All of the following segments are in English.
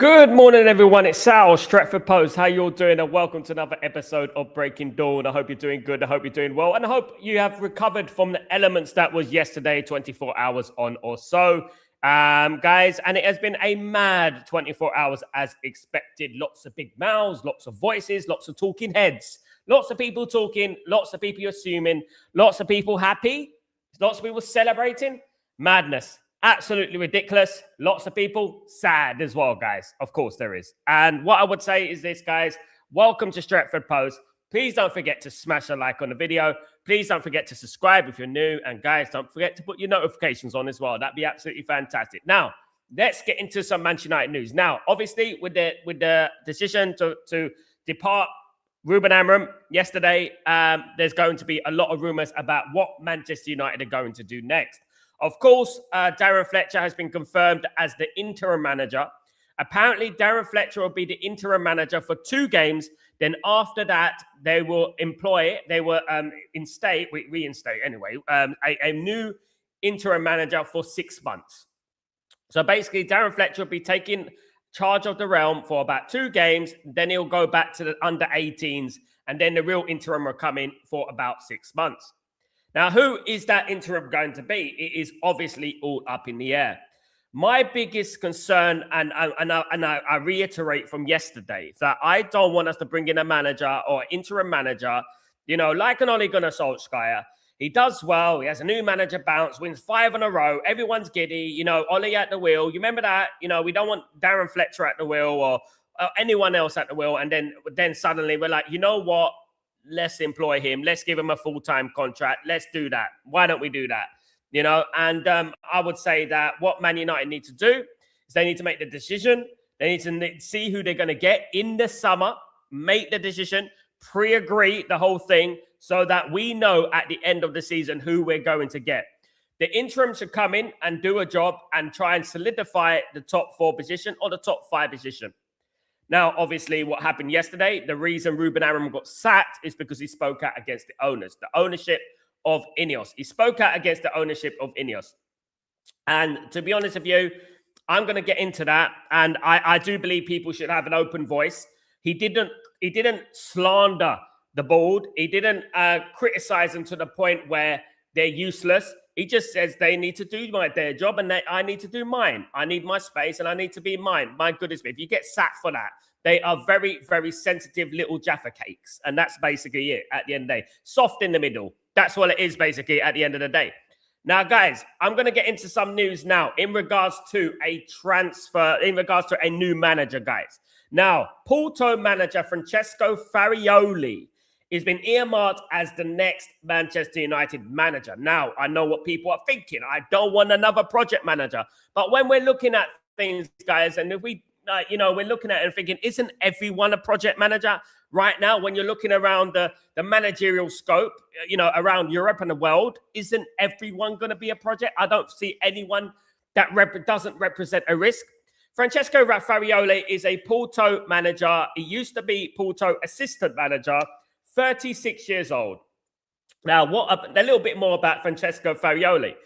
Good morning, everyone. It's Sal, Stretford Post. How you all doing? And welcome to another episode of Breaking Dawn. I hope you're doing good. I hope you're doing well. And I hope you have recovered from the elements that was yesterday, 24 hours on or so. Guys, and it has been a mad 24 hours as expected. Lots of big mouths, lots of voices, lots of talking heads, lots of people talking, lots of people assuming, lots of people happy, lots of people celebrating. Madness. Absolutely ridiculous. Lots of people sad as well, guys. Of course there is. And what I would say is this, guys. Welcome to Stretford Post. Please don't forget to smash a like on the video. Please don't forget to subscribe if you're new. And guys, don't forget to put your notifications on as well. That'd be absolutely fantastic. Now, let's get into some Manchester United news. Now, obviously, with the decision to depart Ruben Amorim yesterday, there's going to be a lot of rumors about what Manchester United are going to do next. Of course, Darren Fletcher has been confirmed as the interim manager. Apparently, Darren Fletcher will be the interim manager for 2 games. Then after that, they will reinstate anyway, a new interim manager for 6 months. So basically, Darren Fletcher will be taking charge of the realm for about 2 games. Then he'll go back to the under 18s. And then the real interim will come in for about 6 months. Now, who is that interim going to be? It is obviously all up in the air. My biggest concern, and I reiterate from yesterday, that I don't want us to bring in a manager or interim manager, like an Ole Gunnar Solskjaer. He does well. He has a new manager bounce, wins 5 in a row. Everyone's giddy. Ole at the wheel. You remember that? We don't want Darren Fletcher at the wheel or anyone else at the wheel. And then suddenly we're like, you know what? Let's employ him. Let's give him a full-time contract. Let's do that. Why don't we do that? And I would say that what Man United need to do is they need to make the decision. They need to see who they're going to get in the summer, make the decision, pre-agree the whole thing so that we know at the end of the season who we're going to get. The interim should come in and do a job and try and solidify the top 4 position or the top 5 position. Now, obviously, what happened yesterday, the reason Ruben Amorim got sacked is because he spoke out against the owners, the ownership of INEOS. He spoke out against the ownership of INEOS. And to be honest with you, I'm going to get into that. And I do believe people should have an open voice. He didn't slander the board. He didn't criticize them to the point where they're useless. He just says they need to do their job and I need to do mine. I need my space and I need to be mine. My goodness me, if you get sacked for that, they are very, very sensitive little Jaffa cakes. And that's basically it at the end of the day. Soft in the middle. That's what it is basically at the end of the day. Now, guys, I'm going to get into some news now in regards to a transfer, in regards to a new manager, guys. Now, Porto manager Francesco Farioli has been earmarked as the next Manchester United manager. Now, I know what people are thinking. I don't want another project manager. But when we're looking at things, guys, and if we, we're looking at it and thinking, isn't everyone a project manager right now? When you're looking around the managerial scope, around Europe and the world, isn't everyone going to be a project? I don't see anyone that doesn't represent a risk. Francesco Farioli is a Porto manager. He used to be Porto assistant manager. 36 years old. Now, a little bit more about Francesco Farioli.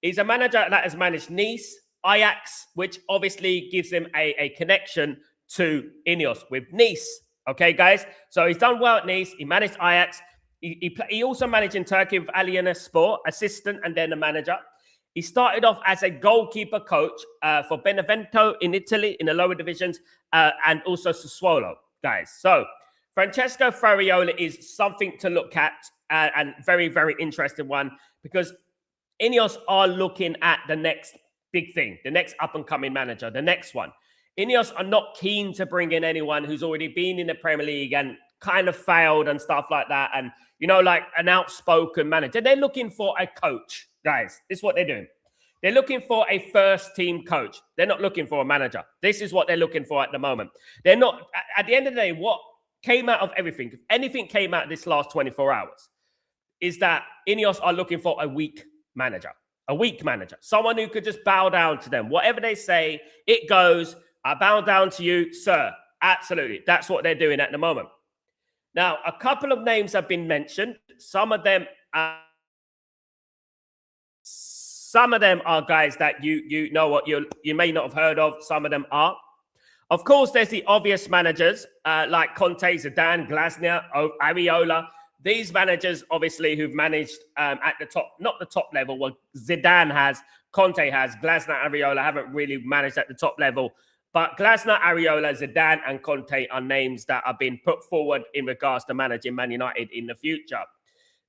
He's a manager that has managed Nice, Ajax, which obviously gives him a connection to INEOS with Nice. Okay, guys? So he's done well at Nice. He managed Ajax. He also managed in Turkey with INEOS, assistant and then a manager. He started off as a goalkeeper coach for Benevento in Italy in the lower divisions and also Sassuolo, guys. So Francesco Farioli is something to look at and very, very interesting one because INEOS are looking at the next big thing, the next up-and-coming manager, the next one. INEOS are not keen to bring in anyone who's already been in the Premier League and kind of failed and stuff like that and, like an outspoken manager. They're looking for a coach, guys. This is what they're doing. They're looking for a first-team coach. They're not looking for a manager. This is what they're looking for at the moment. They're not, at the end of the day, what came out of everything, if anything came out this last 24 hours, is that INEOS are looking for a weak manager, someone who could just bow down to them. Whatever they say, it goes. I bow down to you, sir. Absolutely. That's what they're doing at the moment. Now, a couple of names have been mentioned. Some of them are guys that you know what you may not have heard of. Some of them are. Of course, there's the obvious managers like Conte, Zidane, Glasner, Areola. These managers, obviously, who've managed at the top, not the top level. Well, Zidane has, Conte has, Glasner, Areola haven't really managed at the top level. But Glasner, Areola, Zidane, and Conte are names that are being put forward in regards to managing Man United in the future.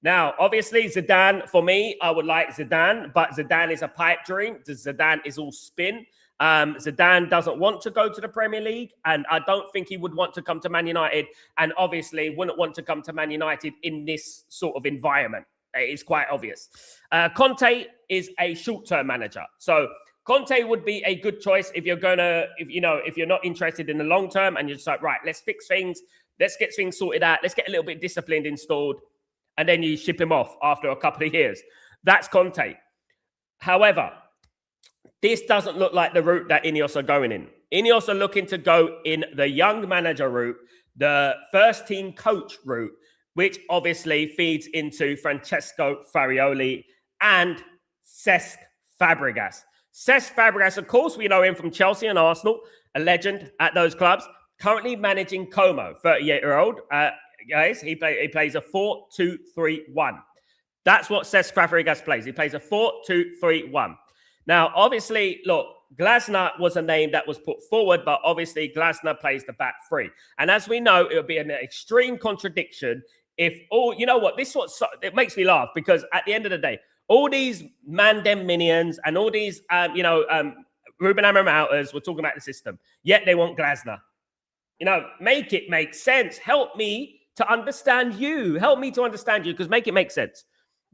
Now, obviously, Zidane, for me, I would like Zidane, but Zidane is a pipe dream. Zidane is all spin. Zidane doesn't want to go to the Premier League, and I don't think he would want to come to Man United, and obviously wouldn't want to come to Man United in this sort of environment. It's quite obvious. Conte is a short-term manager, so Conte would be a good choice if you're if you're not interested in the long term, and you're just like, right, let's fix things, let's get things sorted out, let's get a little bit disciplined installed, and then you ship him off after a couple of years. That's Conte. However, this doesn't look like the route that INEOS are going in. INEOS are looking to go in the young manager route, the first team coach route, which obviously feeds into Francesco Farioli and Cesc Fabregas. Cesc Fabregas, of course, we know him from Chelsea and Arsenal, a legend at those clubs, currently managing Como, 38-year-old. Guys, he plays a 4-2-3-1. That's what Cesc Fabregas plays. He plays a 4-2-3-1. Now, obviously, look, Glasner was a name that was put forward, but obviously Glasner plays the back three. And as we know, it would be an extreme contradiction if you know what, it makes me laugh, because at the end of the day, all these Mandem minions and all these, Ruben Amorim outers were talking about the system, yet they want Glasner. Make it make sense. Help me to understand you. Help me to understand you, because make it make sense.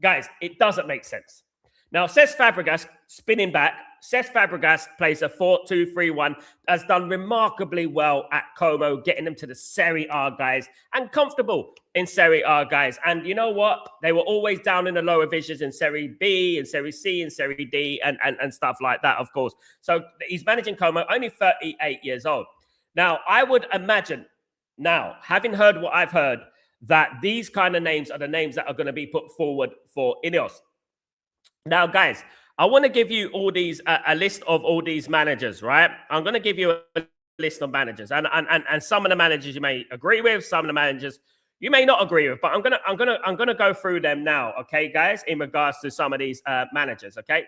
Guys, it doesn't make sense. Now, Cesc Fabregas, spinning back, Cesc Fabregas plays a 4-2-3-1, has done remarkably well at Como, getting them to the Serie A, guys, and comfortable in Serie A, guys. And you know what? They were always down in the lower divisions in Serie B and Serie C and Serie D and stuff like that, of course. So he's managing Como, only 38 years old. Now, I would imagine, having heard what I've heard, that these kind of names are the names that are going to be put forward for INEOS. Now, guys, I want to give you all these a list of all these managers, right? I'm going to give you a list of managers, and some of the managers you may agree with, some of the managers you may not agree with, but I'm gonna go through them now, okay, guys? In regards to some of these managers, okay?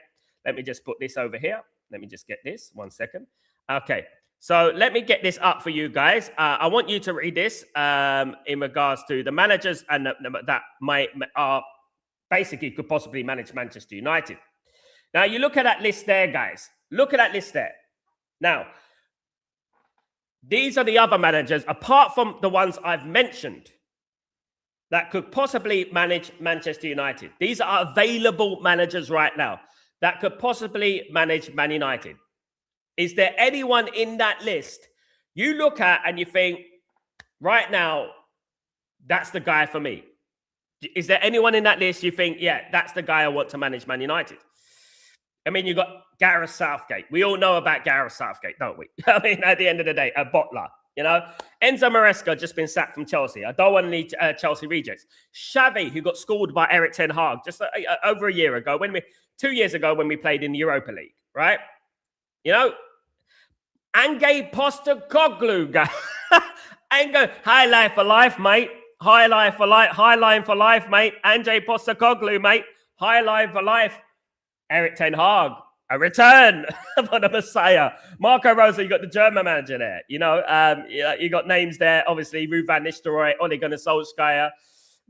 Let me just put this over here. Let me just get this 1 second. Okay, so let me get this up for you guys. I want you to read this in regards to the managers and that are basically could possibly manage Manchester United. Now, you look at that list there, guys. Look at that list there. Now, these are the other managers, apart from the ones I've mentioned, that could possibly manage Manchester United. These are available managers right now that could possibly manage Man United. Is there anyone in that list you look at and you think, right now, that's the guy for me? Is there anyone in that list you think, yeah, that's the guy I want to manage Man United? I mean, you've got Gareth Southgate. We all know about Gareth Southgate, don't we? I mean, at the end of the day, a bottler, Enzo Maresca just been sacked from Chelsea. I don't want to need Chelsea rejects. Xavi, who got schooled by Eric Ten Hag just over a year ago, 2 years ago when we played in the Europa League, right? Ange Postecoglou, guy. High life for life, mate. High line for life, mate. Ange Postecoglou, mate. High line for life. Eric Ten Hag, a return for the Messiah. Marco Rose, you got the German manager there. You got names there. Obviously, Ruud van Nistelrooy, Ole Gunnar Solskjaer.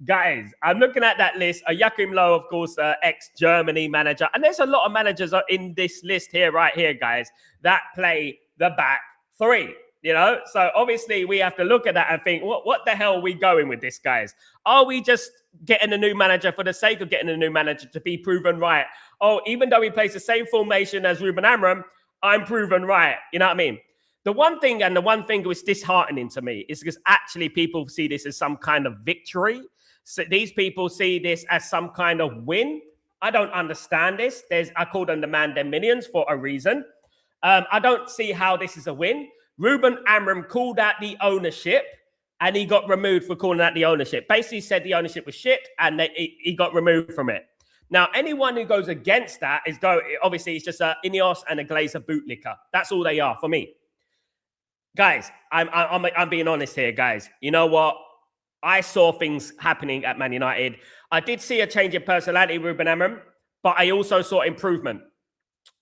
Guys, I'm looking at that list. Joachim Low, of course, ex-Germany manager. And there's a lot of managers in this list here, right here, guys, that play the back three. So obviously we have to look at that and think, what the hell are we going with this, guys? Are we just getting a new manager for the sake of getting a new manager to be proven right? Oh, even though he plays the same formation as Ruben Amorim, I'm proven right. You know what I mean? The one thing was disheartening to me is because actually people see this as some kind of victory. So these people see this as some kind of win. I don't understand this. I call them the Mandem Minions for a reason. I don't see how this is a win. Ruben Amorim called out the ownership and he got removed for calling out the ownership. Basically said the ownership was shit and he got removed from it. Now, anyone who goes against that obviously it's just a INEOS and a Glazer bootlicker. That's all they are for me. Guys, I'm being honest here, guys. You know what? I saw things happening at Man United. I did see a change in personality, Ruben Amorim, but I also saw improvement.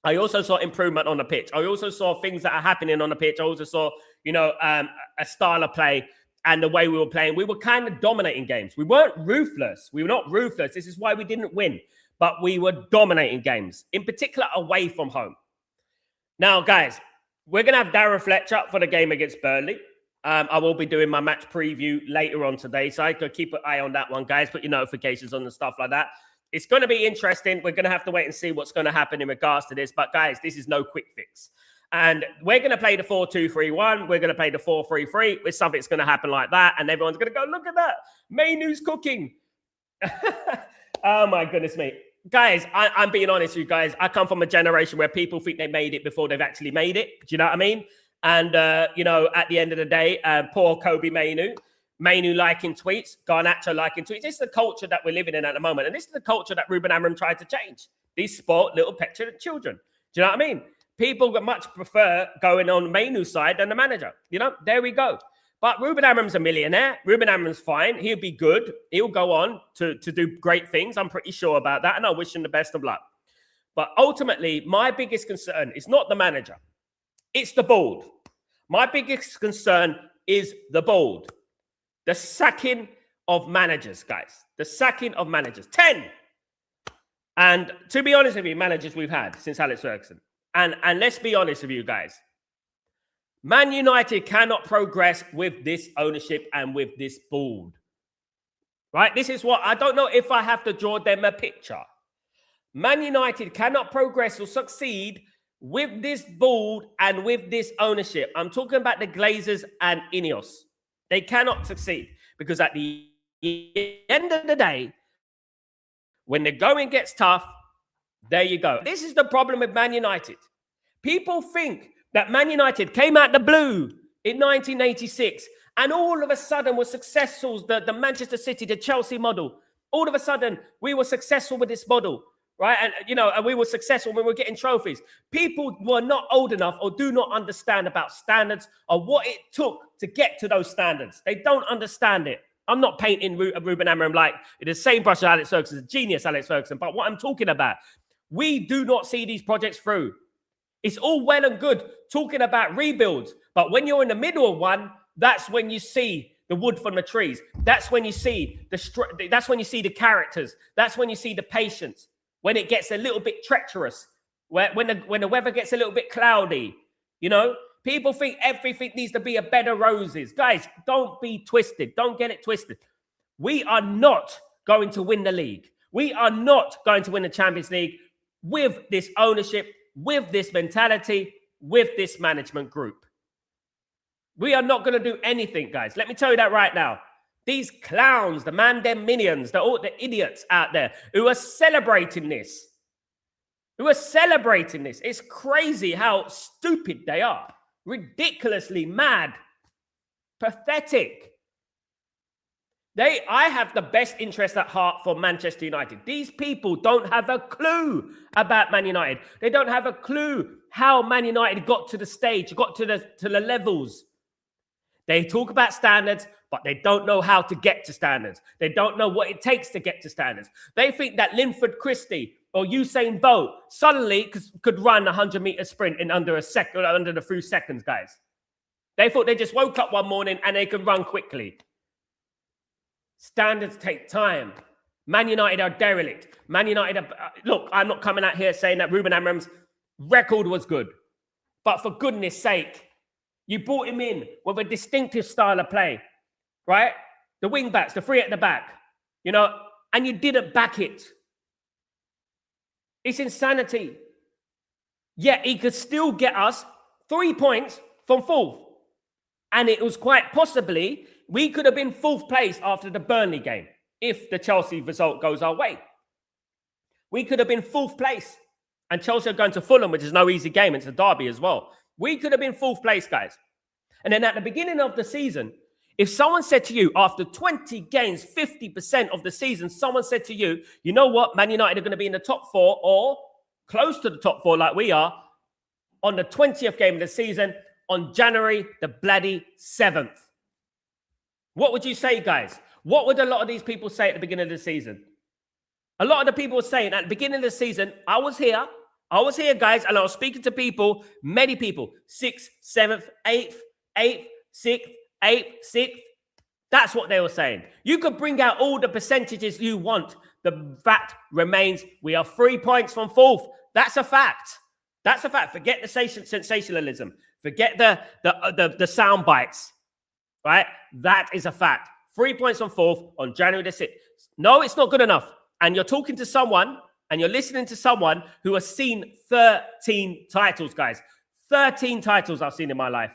I also saw improvement on the pitch. I also saw things that are happening on the pitch. I also saw, a style of play and the way we were playing. We were kind of dominating games. We weren't ruthless. We were not ruthless. This is why we didn't win. But we were dominating games, in particular away from home. Now, guys, we're going to have Darren Fletcher for the game against Burnley. I will be doing my match preview later on today, so I could keep an eye on that one, guys. Put your notifications on and stuff like that. It's going to be interesting. We're going to have to wait and see what's going to happen in regards to this. But, guys, this is no quick fix. And we're going to play the 4-2-3-1. We're going to play the 4-3-3 with something's going to happen like that. And everyone's going to go, look at that. Mainu's cooking. Oh, my goodness me. Guys, I'm being honest with you guys. I come from a generation where people think they made it before they've actually made it. Do you know what I mean? And, at the end of the day, poor Kobe Mainu liking tweets, Garnacho liking tweets. This is the culture that we're living in at the moment. And this is the culture that Ruben Amorim tried to change. These sport little petulant children. Do you know what I mean? People would much prefer going on Mainu's side than the manager. There we go. But Ruben Amorim's a millionaire. Ruben Amorim's fine. He'll be good. He'll go on to do great things. I'm pretty sure about that. And I wish him the best of luck. But ultimately, my biggest concern is not the manager. It's the board. My biggest concern is the board. The sacking of managers, guys. The sacking of managers. 10. And to be honest with you, managers we've had since Alex Ferguson. And let's be honest with you, guys. Man United cannot progress with this ownership and with this board. Right? This is what, I don't know if I have to draw them a picture. Man United cannot progress or succeed with this board and with this ownership. I'm talking about the Glazers and INEOS. They cannot succeed because at the end of the day, when the going gets tough, there you go. This is the problem with Man United. People think that Man United came out the blue in 1986 and all of a sudden were successful, the Manchester City, the Chelsea model. All of a sudden, we were successful with this model, right? And, and we were successful when we were getting trophies. People were not old enough or do not understand about standards or what it took to get to those standards. They don't understand it. I'm not painting Ruben Amorim like the same brush as Alex Ferguson, a genius Alex Ferguson. But what I'm talking about, we do not see these projects through. It's all well and good talking about rebuilds. But when you're in the middle of one, that's when you see the wood from the trees. That's when you see that's when you see the characters. That's when you see the patience. When it gets a little bit treacherous, when the weather gets a little bit cloudy, people think everything needs to be a bed of roses. Guys, don't be twisted. Don't get it twisted. We are not going to win the league. We are not going to win the Champions League with this ownership, with this mentality, with this management group. We are not going to do anything, guys. Let me tell you that right now. These clowns, the man-dem minions, all the idiots out there who are celebrating this. It's crazy how stupid they are. Ridiculously mad. Pathetic. I have the best interest at heart for Manchester United. These people don't have a clue about Man United. They don't have a clue how Man United got to the stage, got to the levels. They talk about standards, but they don't know how to get to standards. They don't know what it takes to get to standards. They think that Linford Christie or Usain Bolt suddenly could run a 100-meter sprint in under the few seconds, guys. They thought they just woke up one morning and they could run quickly. Standards take time. Man United are derelict. Man United are... Look, I'm not coming out here saying that Ruben Amorim's record was good. But for goodness sake, you brought him in with a distinctive style of play, right? The wing backs, the three at the back, and you didn't back it. It's insanity. Yet he could still get us 3 points from fourth. And it was quite possibly, we could have been fourth place after the Burnley game if the Chelsea result goes our way. We could have been fourth place. And Chelsea are going to Fulham, which is no easy game. It's a derby as well. We could have been fourth place, guys. And then at the beginning of the season, if someone said to you, after 20 games, 50% of the season, someone said to you, you know what, Man United are going to be in the top four or close to the top four like we are on the 20th game of the season, on January the bloody 7th. What would you say, guys? What would a lot of these people say at the beginning of the season? A lot of the people were saying at the beginning of the season, I was here, guys, and I was speaking to people, many people, 6th, 7th, 8th, 6th, 8th, 6th. That's what they were saying. You could bring out all the percentages you want. The fact remains we are 3 points from 4th. That's a fact. That's a fact. Forget the sensationalism. Forget the sound bites. Right? That is a fact. 3 points from 4th on January the 6th. No, it's not good enough. And you're talking to someone and you're listening to someone who has seen 13 titles, guys. 13 titles I've seen in my life.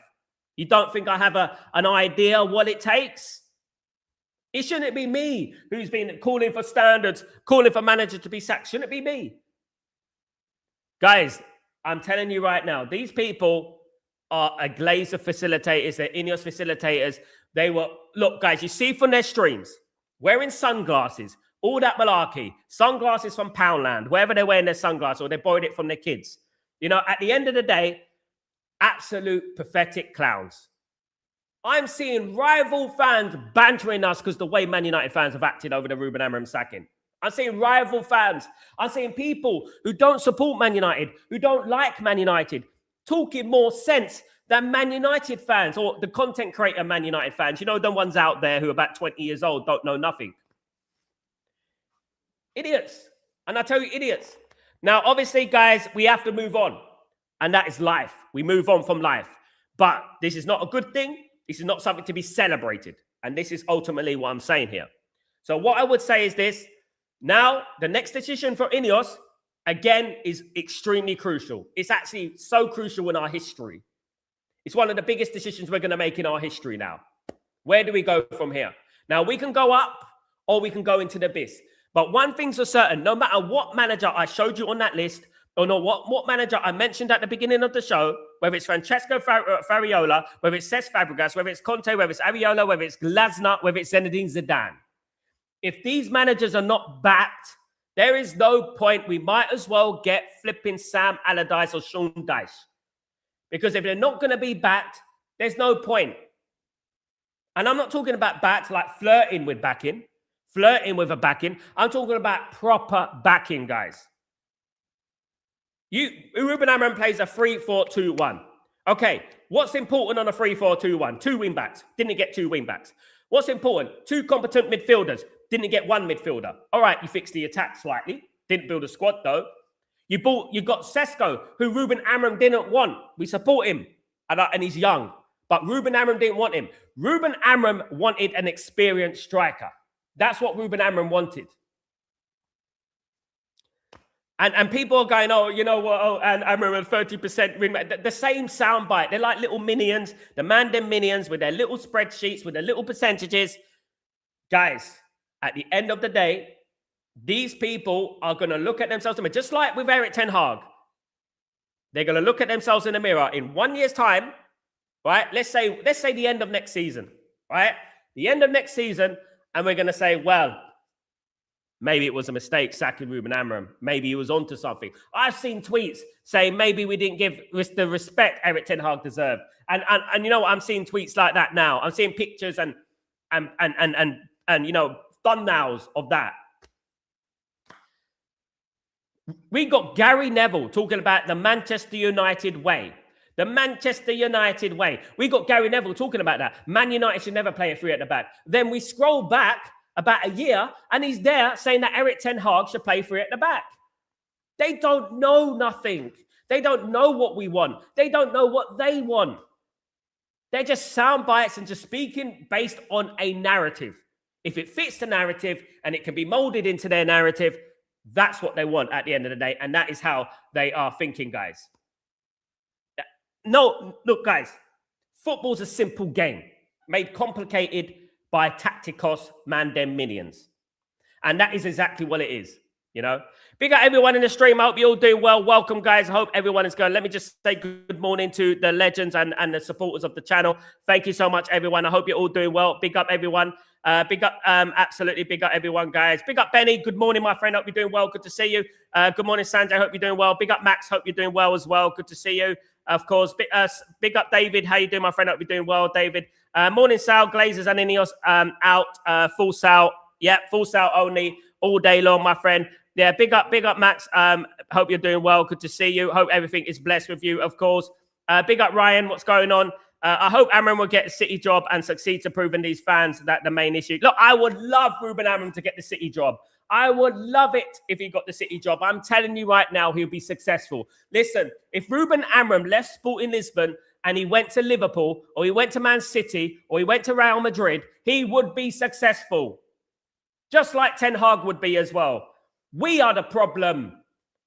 You don't think I have an idea what it takes? It shouldn't be me who's been calling for standards, calling for managers to be sacked. Shouldn't it be me? Guys, I'm telling you right now, these people are a glaze of facilitators. They're INEOS facilitators. They were, look, guys, you see from their streams, wearing sunglasses, all that malarkey, sunglasses from Poundland, wherever they're wearing their sunglasses, or they borrowed it from their kids. You know, at the end of the day, absolute pathetic clowns. I'm seeing rival fans bantering us because the way Man United fans have acted over the Ruben Amorim sacking. I'm seeing rival fans. I'm seeing people who don't support Man United, who don't like Man United, talking more sense than Man United fans or the content creator Man United fans. You know, the ones out there who are about 20 years old, don't know nothing. Idiots. And I tell you, idiots. Now, obviously, guys, we have to move on. And that is life. We move on from life. But this is not a good thing. This is not something to be celebrated. And this is ultimately what I'm saying here. So what I would say is this. Now, the next decision for INEOS, again, is extremely crucial. It's actually so crucial in our history. It's one of the biggest decisions we're going to make in our history now. Where do we go from here? Now, we can go up or we can go into the abyss. But one thing's for certain, no matter what manager I showed you on that list, or no, what manager I mentioned at the beginning of the show, whether it's Francesco Fariola, whether it's Cesc Fabregas, whether it's Conte, whether it's Ariola, whether it's Glasner, whether it's Zinedine Zidane. If these managers are not backed, there is no point. We might as well get flipping Sam Allardyce or Sean Dyche. Because if they're not going to be backed, there's no point. And I'm not talking about backed like flirting with backing, flirting with a backing. I'm talking about proper backing, guys. Ruben Amorim plays a 3-4-2-1. Okay, what's important on a 3-4-2-1? 2 wing backs. Didn't get 2 wing backs. What's important? 2 competent midfielders. Didn't get 1 midfielder. All right, you fixed the attack slightly. Didn't build a squad, though. You got Sesko, who Ruben Amorim didn't want. We support him, and he's young. But Ruben Amorim didn't want him. Ruben Amorim wanted an experienced striker. That's what Ruben Amorim wanted. And people are going, oh, you know what? Oh, and Amorim 30% the same soundbite. They're like little minions. The them minions with their little spreadsheets, with their little percentages. Guys, at the end of the day, these people are going to look at themselves in the mirror, just like with Erik ten Hag. They're going to look at themselves in the mirror in 1 year's time, right? Let's say the end of next season, right? The end of next season, and we're going to say, well, maybe it was a mistake sacking Ruben Amorim. Maybe he was onto something. I've seen tweets saying maybe we didn't give the respect Erik ten Hag deserved. And you know what? I'm seeing tweets like that now. I'm seeing pictures and you know, thumbnails of that. We got Gary Neville talking about the Manchester United way. The Manchester United way. We got Gary Neville talking about that. Man United should never play a 3 at the back. Then we scroll back about a year, and he's there saying that Erik ten Hag should play 3 at the back. They don't know nothing. They don't know what we want. They don't know what they want. They're just sound bites and just speaking based on a narrative. If it fits the narrative and it can be molded into their narrative, that's what they want at the end of the day. And that is how they are thinking, guys. No, look, guys, football's a simple game made complicated by tacticos mandem minions. And that is exactly what it is, you know. Big up everyone in the stream. I hope you're all doing well. Welcome, guys. I hope everyone is going. Let me just say good morning to the legends and the supporters of the channel. Thank you so much, everyone. I hope you're all doing well. Big up, everyone. Big up, absolutely big up, everyone, guys. Big up, Benny. Good morning, my friend. Hope you're doing well. Good to see you. Good morning, Sanjay. Hope you're doing well. Big up, Max. Hope you're doing well as well. Good to see you. of course. Big up, David. How you doing, my friend? Hope you're doing well, David. Morning, Sal. Glazers and INEOS out. Full Sal. Yeah, full Sal only all day long, my friend. Yeah, big up, Max. Hope you're doing well. Good to see you. Hope everything is blessed with you, of course. Big up, Ryan. What's going on? I hope Amorim will get a City job and succeed to proving these fans that the main issue. Look, I would love Ruben Amorim to get the City job. I would love it if he got the City job. I'm telling you right now, he'll be successful. Listen, if Ruben Amorim left Sporting Lisbon and he went to Liverpool or he went to Man City or he went to Real Madrid, he would be successful. Just like Ten Hag would be as well. We are the problem.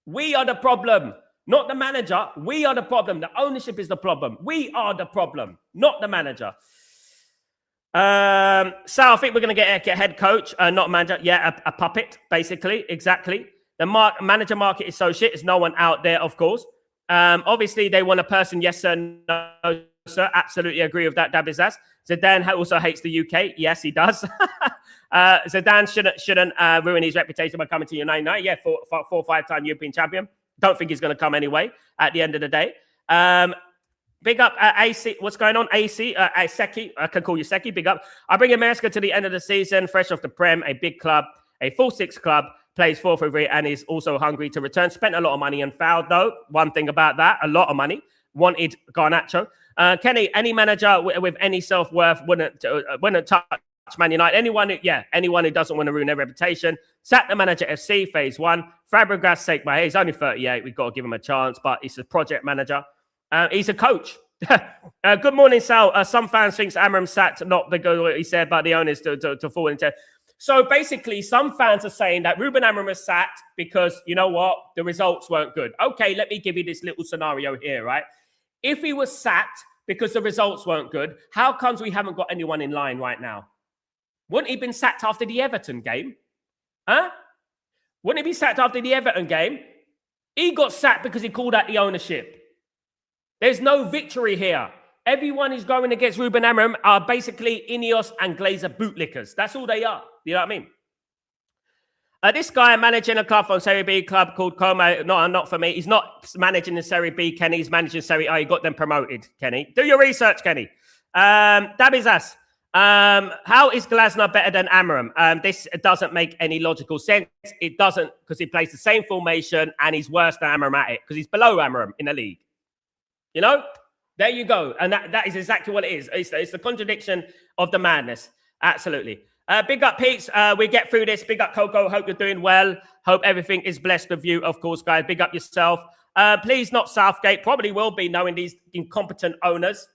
We are the problem. Not the manager. We are the problem. The ownership is the problem. We are the problem, not the manager. So I think we're going to get a head coach, not manager. Yeah, a puppet, basically. Exactly. The manager market is so shit. There's no one out there, of course. Obviously, they want a person. Yes, sir. No, sir. Absolutely agree with that, Dabizaz. Zidane also hates the UK. Yes, he does. Zidane shouldn't ruin his reputation by coming to United. Yeah, 4 or 5 time European champion. Don't think he's going to come anyway at the end of the day. Big up AC. What's going on? AC, Seki. I can call you Seki. Big up. I bring America to the end of the season, fresh off the Prem, a big club, a full 6 club, plays 4-3 and is also hungry to return. Spent a lot of money and fouled, though. One thing about that, a lot of money. Wanted Garnacho. Kenny, any manager with any self-worth wouldn't touch Man United. Anyone who doesn't want to ruin their reputation. Sack the manager FC, phase 1. Fabregas' sake, but he's only 38. We've got to give him a chance, but he's a project manager. He's a coach. Good morning, Sal. Some fans think Amorim sacked, not because what he said, but the owners to fall into. So basically, some fans are saying that Ruben Amorim was sacked because, you know what, the results weren't good. Okay, let me give you this little scenario here, right? If he was sacked because the results weren't good, how comes we haven't got anyone in line right now? Wouldn't he have been sacked after the Everton game? Huh? Wouldn't he be sacked after the Everton game? He got sacked because he called out the ownership. There's no victory here. Everyone who's going against Ruben Amorim are basically INEOS and Glazer bootlickers. That's all they are. You know what I mean? This guy managing a club on Serie B club called Como. No, not for me. He's not managing the Serie B, Kenny. He's managing Serie A. He got them promoted, Kenny. Do your research, Kenny. Dabizas. How is Glasner better than Amorim? This doesn't make any logical sense. It doesn't, because he plays the same formation and he's worse than Amorim at it because he's below Amorim in the league. You know? There you go. And that is exactly what it is. It's the contradiction of the madness. Absolutely. Big up, Pete. We get through this. Big up, Coco. Hope you're doing well. Hope everything is blessed with you, of course, guys. Big up yourself. Please not Southgate. Probably will be, knowing these incompetent owners.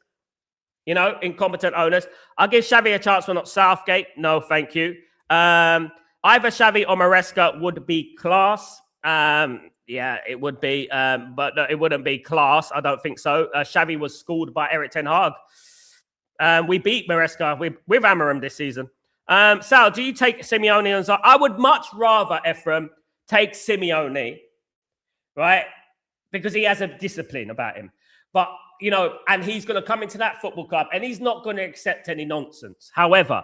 You know, incompetent owners. I'll give Xavi a chance for not Southgate. No, thank you. Either Xavi or Maresca would be class. Yeah, it would be, but it wouldn't be class. I don't think so. Xavi was schooled by Eric Ten Hag. We beat Maresca with Amorim this season. Sal, do you take Simeone on? I would much rather, Ephraim, take Simeone, right? Because he has a discipline about him. But, you know, and he's going to come into that football club and he's not going to accept any nonsense. However,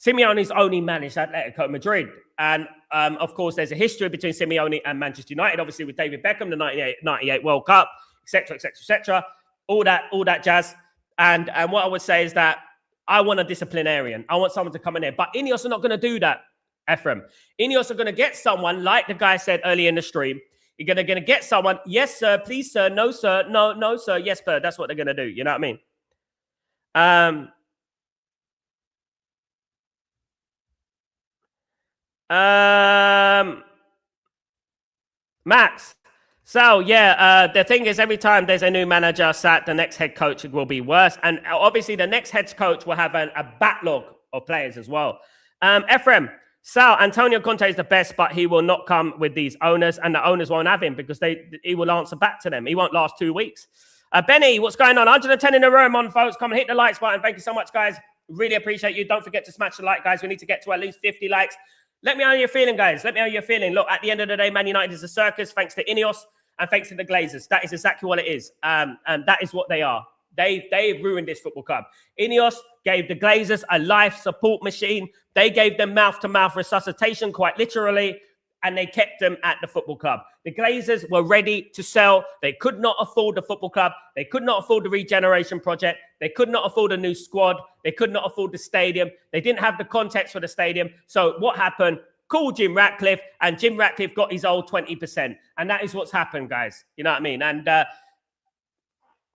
Simeone's only managed Atletico Madrid. And, of course, there's a history between Simeone and Manchester United, obviously with David Beckham, the 98 World Cup, etc., etc., etc. All that jazz. And what I would say is that I want a disciplinarian. I want someone to come in there. But INEOS are not going to do that, Ephraim. INEOS are going to get someone, like the guy said earlier in the stream, you're going to get someone, yes, sir, please, sir, no, sir, no, sir, yes, sir. That's what they're going to do. You know what I mean? Max. So, yeah, the thing is, every time there's a new manager sat, the next head coach will be worse. And obviously, the next head coach will have a backlog of players as well. Ephraim, Sal, Antonio Conte is the best, but he will not come with these owners, and the owners won't have him because he will answer back to them. He won't last 2 weeks. Benny, what's going on? 110 in the room on, folks. Come and hit the likes button. Thank you so much, guys. Really appreciate you. Don't forget to smash the like, guys. We need to get to at least 50 likes. Let me know how you're feeling, guys. Let me know how you're feeling. Look, at the end of the day, Man United is a circus, thanks to INEOS and thanks to the Glazers. That is exactly what it is. And that is what they are. They ruined this football club. INEOS gave the Glazers a life support machine. They gave them mouth-to-mouth resuscitation, quite literally. and they kept them at the football club. The Glazers were ready to sell. They could not afford the football club. They could not afford the regeneration project. They could not afford a new squad. They could not afford the stadium. They didn't have the context for the stadium. So what happened? Call Jim Ratcliffe, and Jim Ratcliffe got his old 20%. And that is what's happened, guys. You know what I mean? And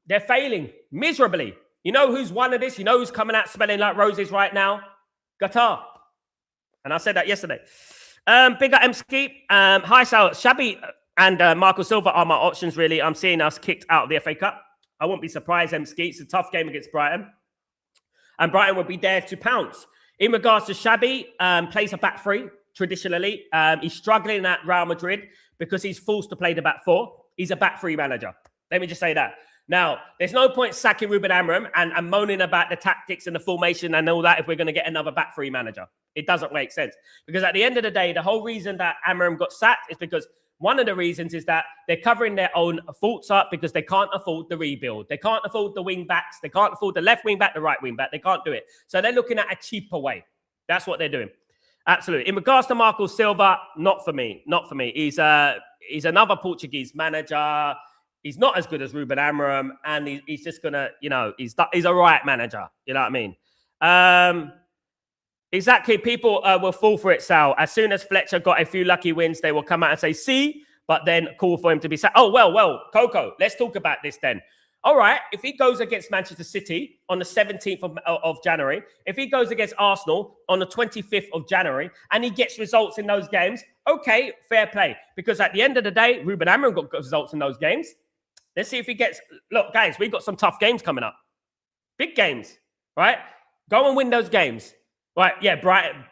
they're failing miserably. You know who's one of this? You know who's coming out smelling like roses right now? Qatar. And I said that yesterday. Big up M-Ski. Hi, Sal. Shabby and Marco Silva are my options, really. I'm seeing us kicked out of the FA Cup. I won't be surprised, M-Ski. It's a tough game against Brighton. And Brighton will be there to pounce. In regards to Shabby, plays a back three, traditionally. He's struggling at Real Madrid because he's forced to play the back four. He's a back three manager. Let me just say that. Now, there's no point sacking Ruben Amorim and moaning about the tactics and the formation and all that if we're going to get another back three manager. It doesn't make sense. Because at the end of the day, the whole reason that Amorim got sacked is because one of the reasons is that they're covering their own faults up because they can't afford the rebuild. They can't afford the wing backs. They can't afford the left wing back, the right wing back. They can't do it. So they're looking at a cheaper way. That's what they're doing. Absolutely. In regards to Marco Silva, not for me. Not for me. He's another Portuguese manager. He's not as good as Ruben Amorim, and he's just going to, he's a right manager. You know what I mean? Exactly. People will fall for it, Sal. As soon as Fletcher got a few lucky wins, they will come out and say, see, but then call for him to be sacked. Oh, well, Coco, let's talk about this then. All right, if he goes against Manchester City on the 17th of January, if he goes against Arsenal on the 25th of January, and he gets results in those games, okay, fair play. Because at the end of the day, Ruben Amorim got results in those games. Let's see if he gets... Look, guys, we've got some tough games coming up. Big games, right? Go and win those games. Right, yeah, Brighton.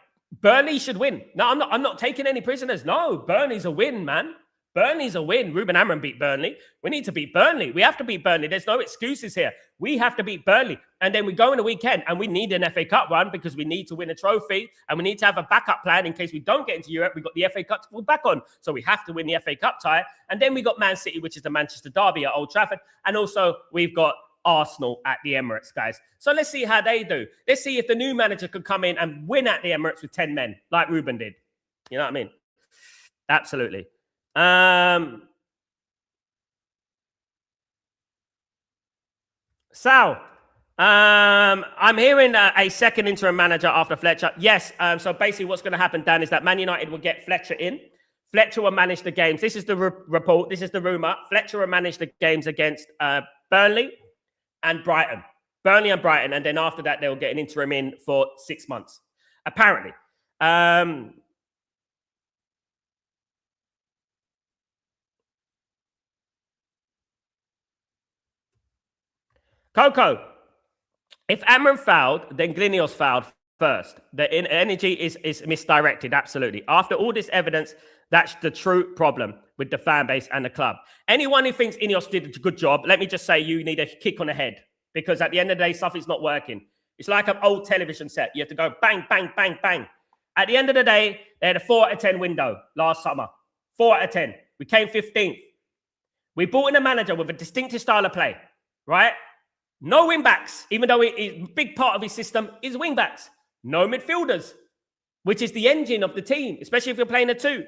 Burnley should win. No, I'm not taking any prisoners. No, Burnley's a win, man. Burnley's a win. Ruben Amorim beat Burnley. We need to beat Burnley. We have to beat Burnley. There's no excuses here. We have to beat Burnley. And then we go in the weekend and we need an FA Cup run because we need to win a trophy and we need to have a backup plan in case we don't get into Europe. We've got the FA Cup to fall back on. So we have to win the FA Cup tie. And then we got Man City, which is the Manchester derby at Old Trafford. And also we've got Arsenal at the Emirates, guys. So let's see how they do. Let's see if the new manager could come in and win at the Emirates with 10 men like Ruben did. You know what I mean? Absolutely. Sal, I'm hearing a second interim manager after Fletcher. Yes. So basically what's going to happen, Dan, is that Man United will get Fletcher in. Fletcher will manage the games. This is the report. This is the rumor. Fletcher will manage the games against Burnley and Brighton. Burnley and Brighton. And then after that, they'll get an interim in for 6 months. Apparently. Coco, if Amorim fouled, then INEOS fouled first. The energy is misdirected, absolutely. After all this evidence, that's the true problem with the fan base and the club. Anyone who thinks INEOS did a good job, let me just say you need a kick on the head. Because at the end of the day, something's not working. It's like an old television set. You have to go bang, bang, bang, bang. At the end of the day, they had a 4 out of 10 window last summer. 4 out of 10. We came 15th. We brought in a manager with a distinctive style of play, right? No wing backs, even though a big part of his system is wing backs. No midfielders, which is the engine of the team, especially if you're playing a 2.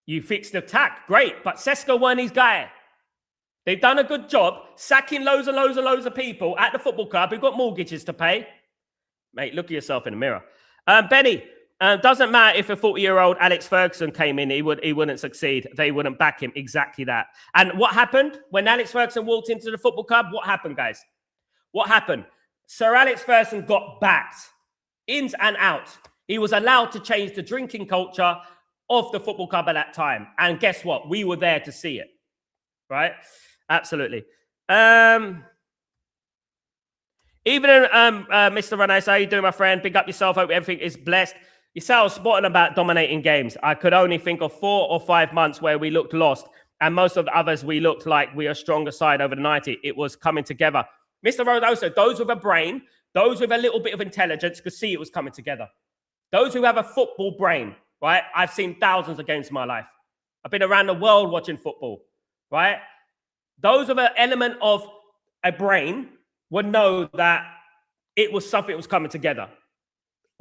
You fixed the attack, great, but Sesko weren't his guy. They've done a good job sacking loads and loads and loads of people at the football club who've got mortgages to pay. Mate, look at yourself in the mirror. Benny, doesn't matter if a 40-year-old Alex Ferguson came in, he wouldn't succeed. They wouldn't back him. Exactly that. And what happened when Alex Ferguson walked into the football club? What happened, guys? What happened? Sir Alex Ferguson got backed, ins and outs. He was allowed to change the drinking culture of the football club at that time. And guess what? We were there to see it. Right? Absolutely. Even Mr. Renes, how you doing, my friend? Big up yourself. Hope everything is blessed. Yourself spotting about dominating games. I could only think of 4 or 5 months where we looked lost. And most of the others, we looked like we are a stronger side over the 90. It was coming together. Mr. Rodoso, those with a brain, those with a little bit of intelligence could see it was coming together. Those who have a football brain, right? I've seen thousands of games in my life. I've been around the world watching football, right? Those with an element of a brain would know that it was something that was coming together,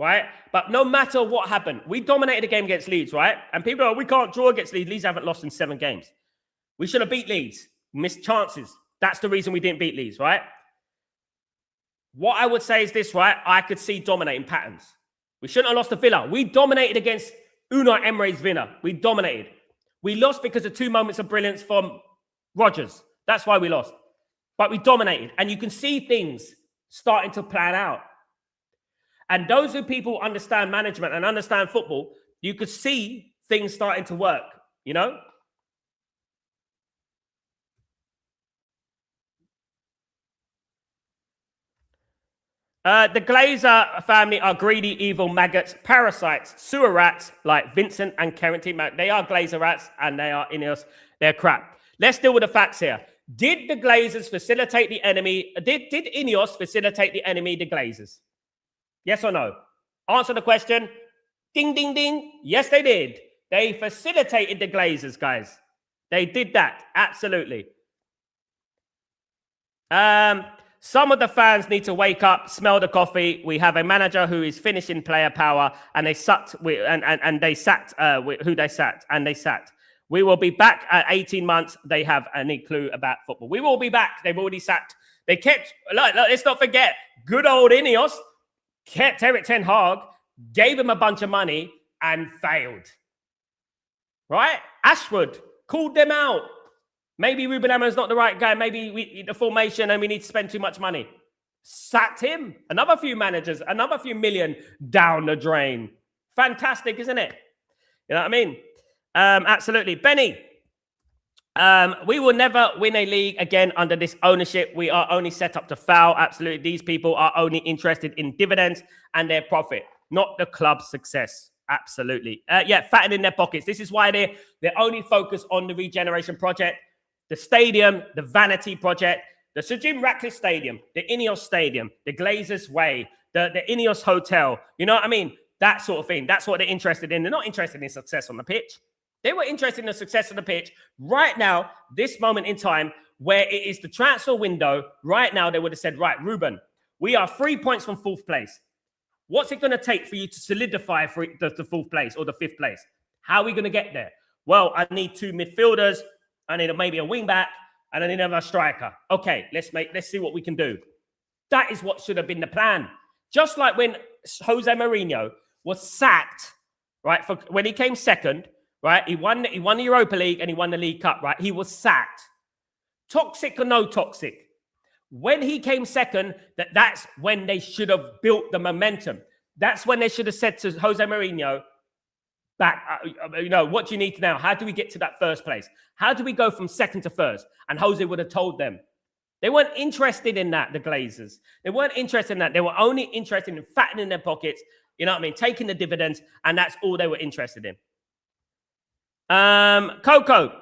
right? But no matter what happened, we dominated the game against Leeds, right? And people are, we can't draw against Leeds. Leeds haven't lost in 7 games. We should have beat Leeds. Missed chances. That's the reason we didn't beat Leeds, right? What I would say is this, right? I could see dominating patterns. We shouldn't have lost to Villa. We dominated against Unai Emery's Villa. We dominated. We lost because of 2 moments of brilliance from Rodgers. That's why we lost. But we dominated. And you can see things starting to plan out. And those who people understand management and understand football, you could see things starting to work, you know? The Glazer family are greedy, evil maggots, parasites, sewer rats like Vincent and Kerrington. They are Glazer rats and they are INEOS. They're crap. Let's deal with the facts here. Did the Glazers facilitate the enemy? Did INEOS facilitate the enemy, the Glazers? Yes or no? Answer the question. Ding, ding, ding. Yes, they did. They facilitated the Glazers, guys. They did that. Absolutely. Some of the fans need to wake up, smell the coffee. We have a manager who is finishing player power, and they sacked they sacked who they sacked, and they sacked. We will be back at 18 months. They have any clue about football. We will be back. They've already sacked. They kept. Look, let's not forget. Good old INEOS kept Erik ten Hag, gave him a bunch of money, and failed. Right? Ashwood called them out. Maybe Ruben Amorim is not the right guy. Maybe the formation and we need to spend too much money. Sacked him. Another few managers, another few million down the drain. Fantastic, isn't it? You know what I mean? Absolutely. Benny, we will never win a league again under this ownership. We are only set up to foul. Absolutely. These people are only interested in dividends and their profit, not the club's success. Absolutely. Yeah, fatten in their pockets. This is why they're only focused on the regeneration project. The stadium, the vanity project, the Sir Jim Ratcliffe Stadium, the INEOS Stadium, the Glazers Way, the INEOS Hotel. You know what I mean? That sort of thing. That's what they're interested in. They're not interested in success on the pitch. They were interested in the success of the pitch. Right now, this moment in time, where it is the transfer window, right now, they would have said, right, Ruben, we are 3 points from 4th place. What's it going to take for you to solidify for the 4th place or the 5th place? How are we going to get there? Well, I need 2 midfielders. I need maybe a wing back, and I need another striker. Okay, let's see what we can do. That is what should have been the plan. Just like when Jose Mourinho was sacked, right? When he came second, right? He won the Europa League and he won the League Cup, right? He was sacked. Toxic or no toxic? When he came second, that's when they should have built the momentum. That's when they should have said to Jose Mourinho, back, what do you need to now? How do we get to that 1st place? How do we go from 2nd to 1st? And Jose would have told them. They weren't interested in that, the Glazers. They weren't interested in that. They were only interested in fattening their pockets, you know what I mean, taking the dividends, and that's all they were interested in. Coco.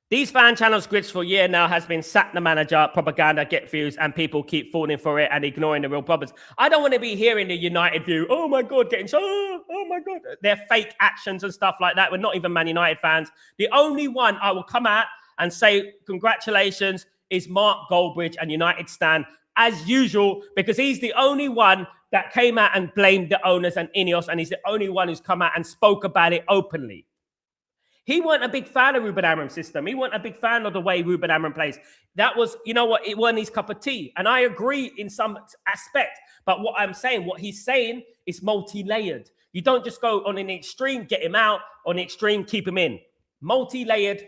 These fan channels grids for a year now has been sack the manager, propaganda, get views, and people keep falling for it and ignoring the real problems. I don't want to be hearing the United view. Oh my God, oh my God. They're fake actions and stuff like that. We're not even Man United fans. The only one I will come out and say congratulations is Mark Goldbridge and United Stan, as usual, because he's the only one that came out and blamed the owners and INEOS, and he's the only one who's come out and spoke about it openly. He wasn't a big fan of Ruben Amorim's system. He wasn't a big fan of the way Ruben Amorim plays. That was, you know what, it wasn't his cup of tea. And I agree in some aspect. But what he's saying is multi-layered. You don't just go on an extreme, get him out, on the extreme, keep him in. Multi-layered,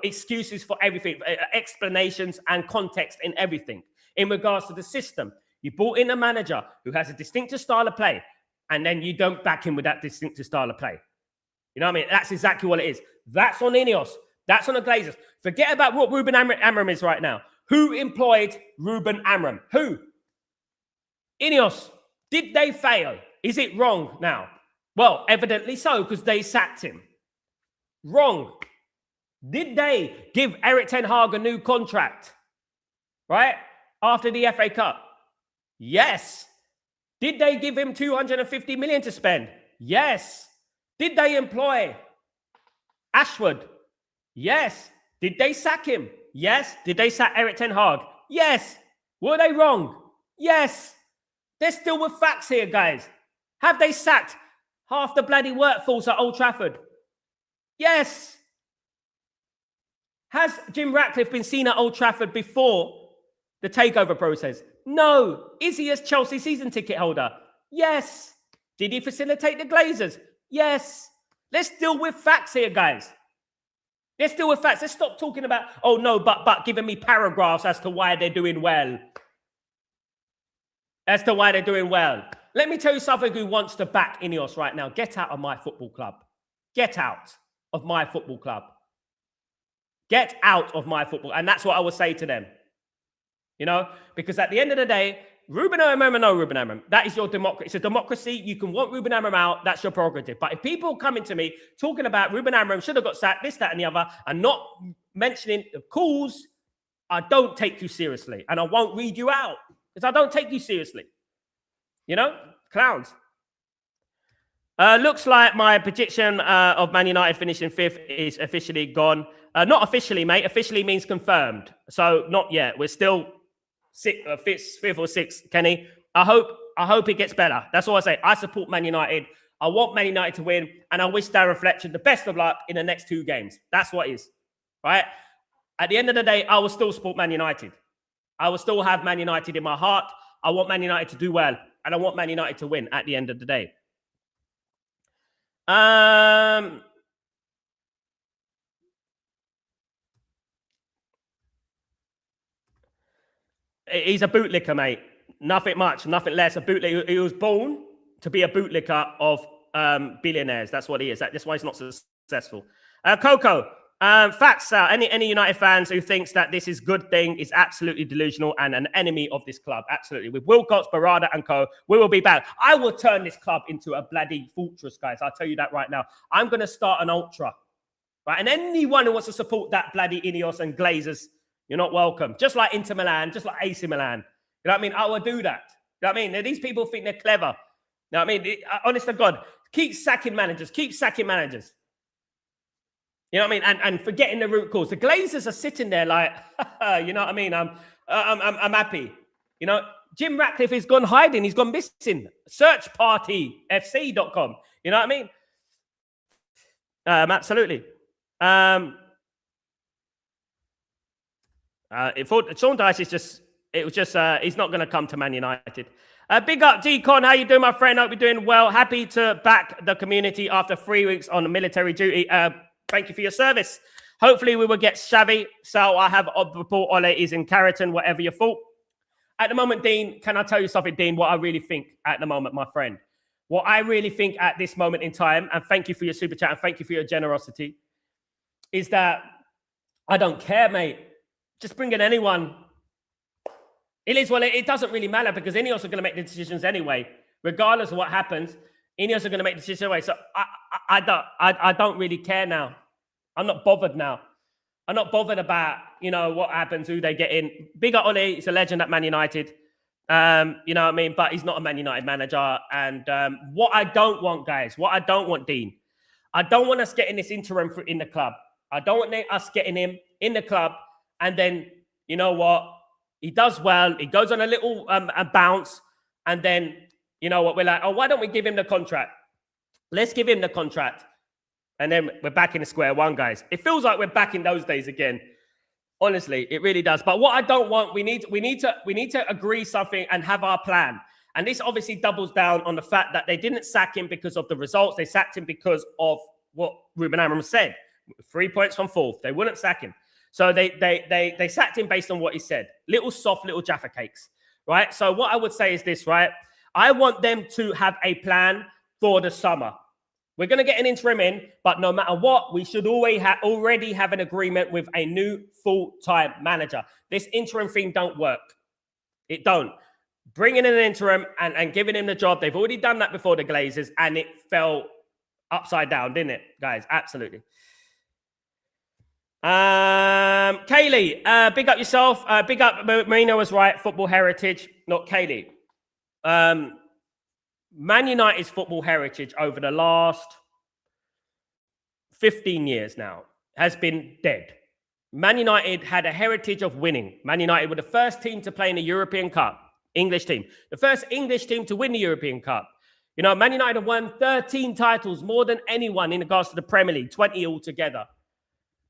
excuses for everything, explanations and context in everything. In regards to the system, you brought in a manager who has a distinctive style of play, and then you don't back him with that distinctive style of play. You know what I mean? That's exactly what it is. That's on INEOS. That's on the Glazers. Forget about what Ruben Amorim is right now. Who employed Ruben Amorim? Who? INEOS. Did they fail? Is it wrong now? Well, evidently so, because they sacked him. Wrong. Did they give Erik ten Hag a new contract? Right? After the FA Cup? Yes. Did they give him 250 million to spend? Yes. Did they employ Ashwood? Yes. Did they sack him? Yes. Did they sack Erik ten Hag? Yes. Were they wrong? Yes. Let's deal with facts here, guys. Have they sacked half the bloody workforce at Old Trafford? Yes. Has Jim Ratcliffe been seen at Old Trafford before the takeover process? No. Is he a Chelsea season ticket holder? Yes. Did he facilitate the Glazers? Yes. Let's deal with facts here, guys. Let's deal with facts. Let's stop talking about, oh no, but giving me paragraphs as to why they're doing well. As to why they're doing well. Let me tell you something who wants to back INEOS right now. Get out of my football club. Get out of my football club. Get out of my football. And that's what I would say to them. You know, because at the end of the day, Ruben Amorim or no Ruben Amorim, that is your democracy. It's a democracy. You can want Ruben Amorim out. That's your prerogative. But if people come into me talking about Ruben Amorim should have got sacked, this, that, and the other, and not mentioning the cause, I don't take you seriously. And I won't read you out because I don't take you seriously. You know, clowns. Looks like my prediction of Man United finishing 5th is officially gone. Not officially, mate. Officially means confirmed. So not yet. We're still 5th or 6th, Kenny. I hope it gets better. That's all I say. I support Man United. I want Man United to win, and I wish Darren Fletcher the best of luck in the next 2 games. That's what it is, right? At the end of the day, I will still support Man United. I will still have Man United in my heart. I want Man United to do well, and I want Man United to win at the end of the day. He's a bootlicker, mate. Nothing much, nothing less. A bootlicker. He was born to be a bootlicker of billionaires. That's what he is. That's why he's not successful. Coco, facts out. Any United fans who thinks that this is good thing is absolutely delusional and an enemy of this club. Absolutely. With Wilcox, Barada, and co, we will be back. I will turn this club into a bloody fortress, guys. I'll tell you that right now. I'm going to start an ultra, right? And anyone who wants to support that bloody INEOS and Glazers, you're not welcome. Just like Inter Milan, just like AC Milan. You know what I mean? I will do that. You know what I mean? These people think they're clever. You know what I mean? Honest to God, keep sacking managers. Keep sacking managers. You know what I mean? And forgetting the root cause. The Glazers are sitting there like, you know what I mean? I'm happy. You know, Jim Ratcliffe has gone hiding. He's gone missing. Searchpartyfc.com. You know what I mean? Absolutely. Sean Dyche is just, he's not going to come to Man United. Big up, G-Con. How you doing, my friend? Hope you're doing well. Happy to back the community after 3 weeks on military duty. Thank you for your service. Hopefully we will get Xavi. So I have a report. Ole is in Carrington, whatever your fault. At the moment, Dean, can I tell you something, Dean, what I really think at the moment, my friend? What I really think at this moment in time, and thank you for your super chat and thank you for your generosity, is that I don't care, mate. Just bring in anyone. It is, well, it doesn't really matter because INEOS are going to make the decisions anyway. Regardless of what happens, INEOS are going to make the decisions anyway. So I don't really care now. I'm not bothered now. I'm not bothered about, you know, what happens, who they get in. Big up Ole, he's a legend at Man United. You know what I mean? But he's not a Man United manager. And what I don't want, guys, Dean, I don't want us getting this interim in the club. I don't want us getting him in the club. And then, you know what? He does well. He goes on a little a bounce. And then, you know what? We're like, oh, why don't we give him the contract? Let's give him the contract. And then we're back in the square one, guys. It feels like we're back in those days again. Honestly, it really does. But what I don't want, we need to agree something and have our plan. And this obviously doubles down on the fact that they didn't sack him because of the results. They sacked him because of what Ruben Amorim said. 3 points from 4th. They wouldn't sack him. So they sacked him based on what he said. Little soft, little Jaffa cakes, right? So what I would say is this, right? I want them to have a plan for the summer. We're going to get an interim in, but no matter what, we should already have an agreement with a new full-time manager. This interim thing don't work. It don't. Bringing in an interim and giving him the job, they've already done that before the Glazers, and it fell upside down, didn't it, guys? Absolutely. Kaylee, big up yourself. Big up, Marino was right. Football heritage, not Kaylee. Man United's football heritage over the last 15 years now has been dead. Man United had a heritage of winning. Man United were the first team to play in the European Cup. English team. The first English team to win the European Cup. You know, Man United have won 13 titles, more than anyone in regards to the Premier League, 20 altogether.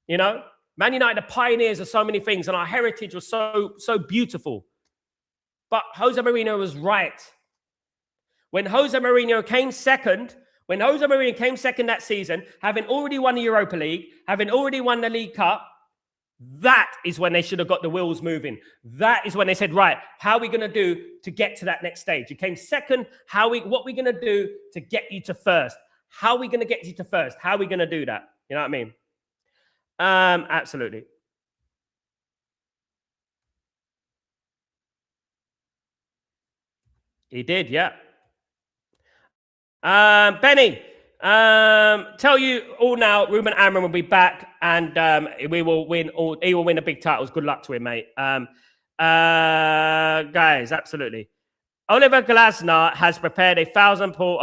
You know, Man United are pioneers of so many things, and our heritage was so beautiful. But Jose Mourinho was right. When Jose Mourinho came second that season, having already won the Europa League, having already won the League Cup, that is when they should have got the wheels moving. That is when they said, right, how are we going to do to get to that next stage? You came second. What are we going to do to get you to first? How are we going to get you to first? How are we going to do that? You know what I mean? Absolutely. He did, yeah. Benny, tell you all now, Ruben Amorim will be back, and he will win the big titles. Good luck to him, mate. Guys, absolutely. Oliver Glasner has prepared 1,000 Paul.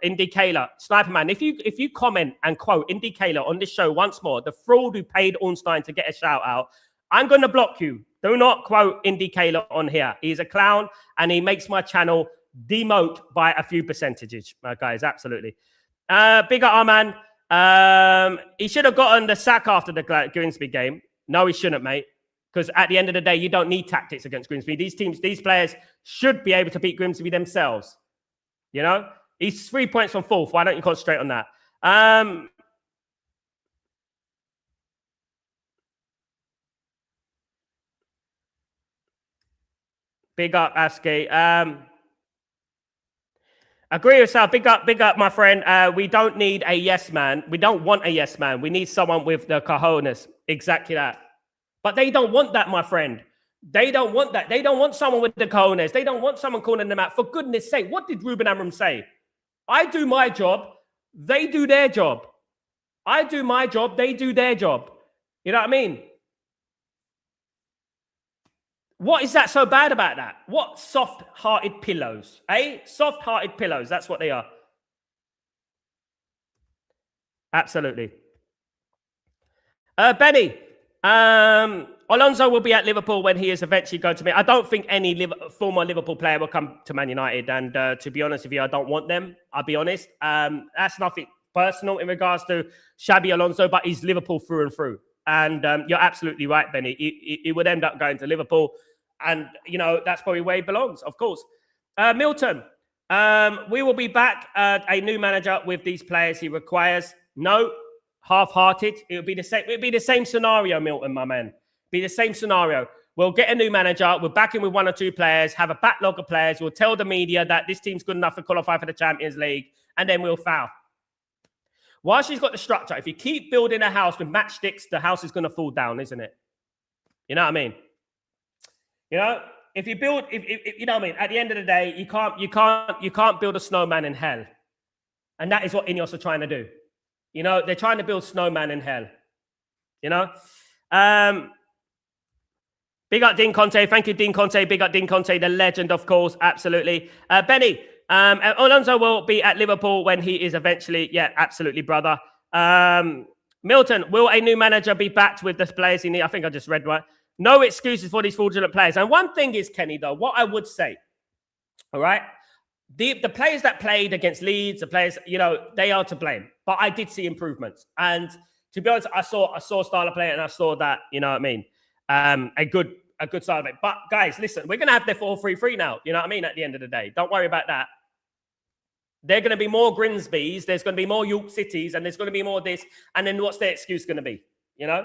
Indy Kaler, Sniper Man. If you comment and quote Indy Kaler on this show once more, the fraud who paid Ornstein to get a shout out, I'm going to block you. Do not quote Indy Kaler on here. He's a clown, and he makes my channel demote by a few percentages, guys. Absolutely. Big up our man. He should have gotten the sack after the Grimsby game. No, he shouldn't, mate. Because at the end of the day, you don't need tactics against Grimsby. These players should be able to beat Grimsby themselves. You know? He's 3 points from fourth. Why don't you concentrate on that? Big up, Askey. Agree with Sal. Big up, my friend. We don't need a yes man. We don't want a yes man. We need someone with the cojones. Exactly that. But they don't want that, my friend. They don't want that. They don't want someone with the cojones. They don't want someone calling them out. For goodness sake, what did Ruben Amorim say? I do my job. They do their job. I do my job. They do their job. You know what I mean? What is that so bad about that? What soft-hearted pillows, eh? Soft-hearted pillows. That's what they are. Absolutely. Benny, Alonso will be at Liverpool when he is eventually going to be. I don't think any former Liverpool player will come to Man United. And to be honest with you, I don't want them. I'll be honest. That's nothing personal in regards to Xabi Alonso, but he's Liverpool through and through. And you're absolutely right, Benny. He would end up going to Liverpool. And, you know, that's probably where he belongs, of course. Milton, we will be back. A new manager with these players he requires. No, half-hearted. It would be the same. It would be the same scenario, Milton, my man. Be the same scenario. We'll get a new manager. We're back in with one or two players, have a backlog of players. We'll tell the media that this team's good enough to qualify for the Champions League, and then we'll foul. While she's got the structure, if you keep building a house with matchsticks, the house is going to fall down, isn't it? You know what I mean? You know, if you build, if you know what I mean. At the end of the day, you can't build a snowman in hell, and that is what INEOS are trying to do. You know, they're trying to build snowman in hell. You know, big up Dean Conte. Thank you, Dean Conte. Big up Dean Conte, the legend, of course. Absolutely, Benny. Alonso will be at Liverpool when he is eventually. Yeah, absolutely, brother. Milton, will a new manager be backed with the players he needs? I think I just read one. No excuses for these fraudulent players. And one thing is, Kenny, though, what I would say, all right, the players that played against Leeds, the players, you know, they are to blame. But I did see improvements. And to be honest, I saw style of play, and I saw that, you know what I mean, a good style of it. But guys, listen, we're going to have their 4-3-3 now. You know what I mean? At the end of the day, don't worry about that. There are going to be more Grimsbys. There's going to be more York Cities, and there's going to be more this. And then what's their excuse going to be? You know?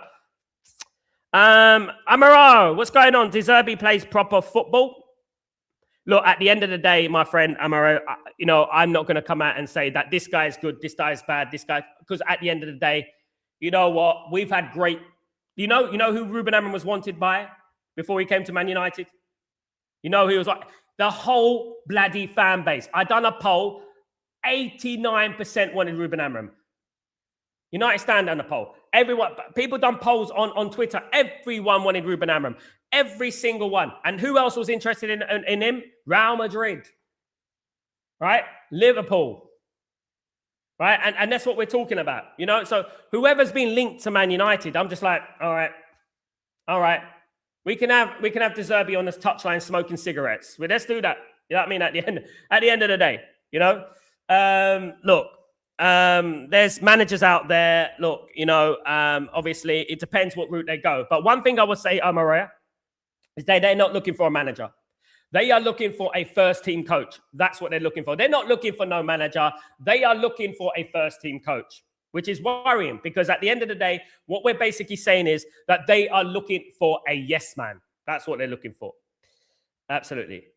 Amaro, what's going on? De Zerbi plays proper football. Look, at the end of the day, my friend Amaro, you know, I'm not going to come out and say that this guy is good, this guy is bad, this guy, because at the end of the day, you know what? We've had great. You know who Ruben Amorim was wanted by before he came to Man United? You know who was like the whole bloody fan base. I done a poll. 89% wanted Ruben Amorim. United stand on the poll. Everyone, people done polls on Twitter. Everyone wanted Ruben Amorim. Every single one. And who else was interested in him? Real Madrid. Right? Liverpool. Right? And that's what we're talking about. You know? So whoever's been linked to Man United, I'm just like, all right. We can have De Zerbi on this touchline smoking cigarettes. Well, let's do that. You know what I mean? At the end of the day, you know. Look, there's managers out there. Look, you know, obviously it depends what route they go. But one thing I would say, Maria, is they're not looking for a manager. They are looking for a first-team coach. That's what they're looking for. They're not looking for no manager. They are looking for a first-team coach, which is worrying because at the end of the day, what we're basically saying is that they are looking for a yes man. That's what they're looking for. Absolutely.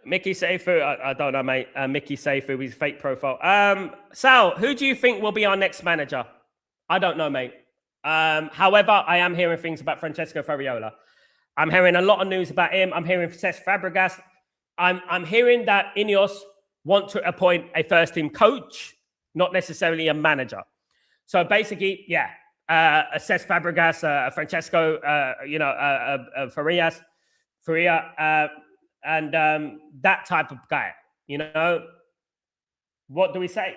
Mickey Seifu, I don't know, mate. Mickey Seifu, his fake profile. Sal, who do you think will be our next manager? I don't know, mate. However, I am hearing things about Francesco Ferriola. I'm hearing a lot of news about him. I'm hearing Cesc Fabregas. I'm hearing that INEOS want to appoint a first-team coach, not necessarily a manager. So basically, yeah, Cesc Fabregas, Francesco, Faria, and that type of guy. You know, what do we say?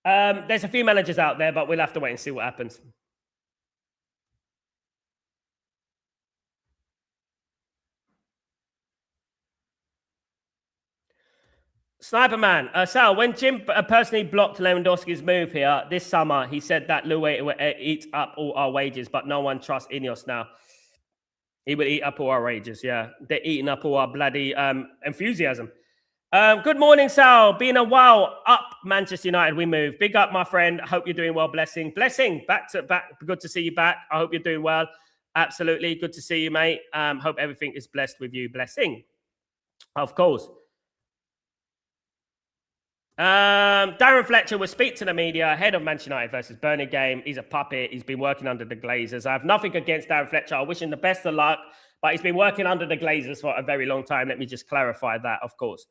There's a few managers out there, but we'll have to wait and see what happens. Sniper Man, Sal, when Jim personally blocked Lewandowski's move here this summer, he said that Louis will eat up all our wages, but no one trusts INEOS now. He will eat up all our wages, yeah. They're eating up all our bloody enthusiasm. Good morning, Sal. Been a while. Up, Manchester United, we move. Big up, my friend. I hope you're doing well. Blessing. Back. Good to see you back. I hope you're doing well. Absolutely. Good to see you, mate. Hope everything is blessed with you. Blessing. Of course. Darren Fletcher will speak to the media ahead of Manchester United versus Burnley game. He's a puppet. He's been working under the Glazers. I have nothing against Darren Fletcher. I wish him the best of luck, but he's been working under the Glazers for a very long time. Let me just clarify that, of course.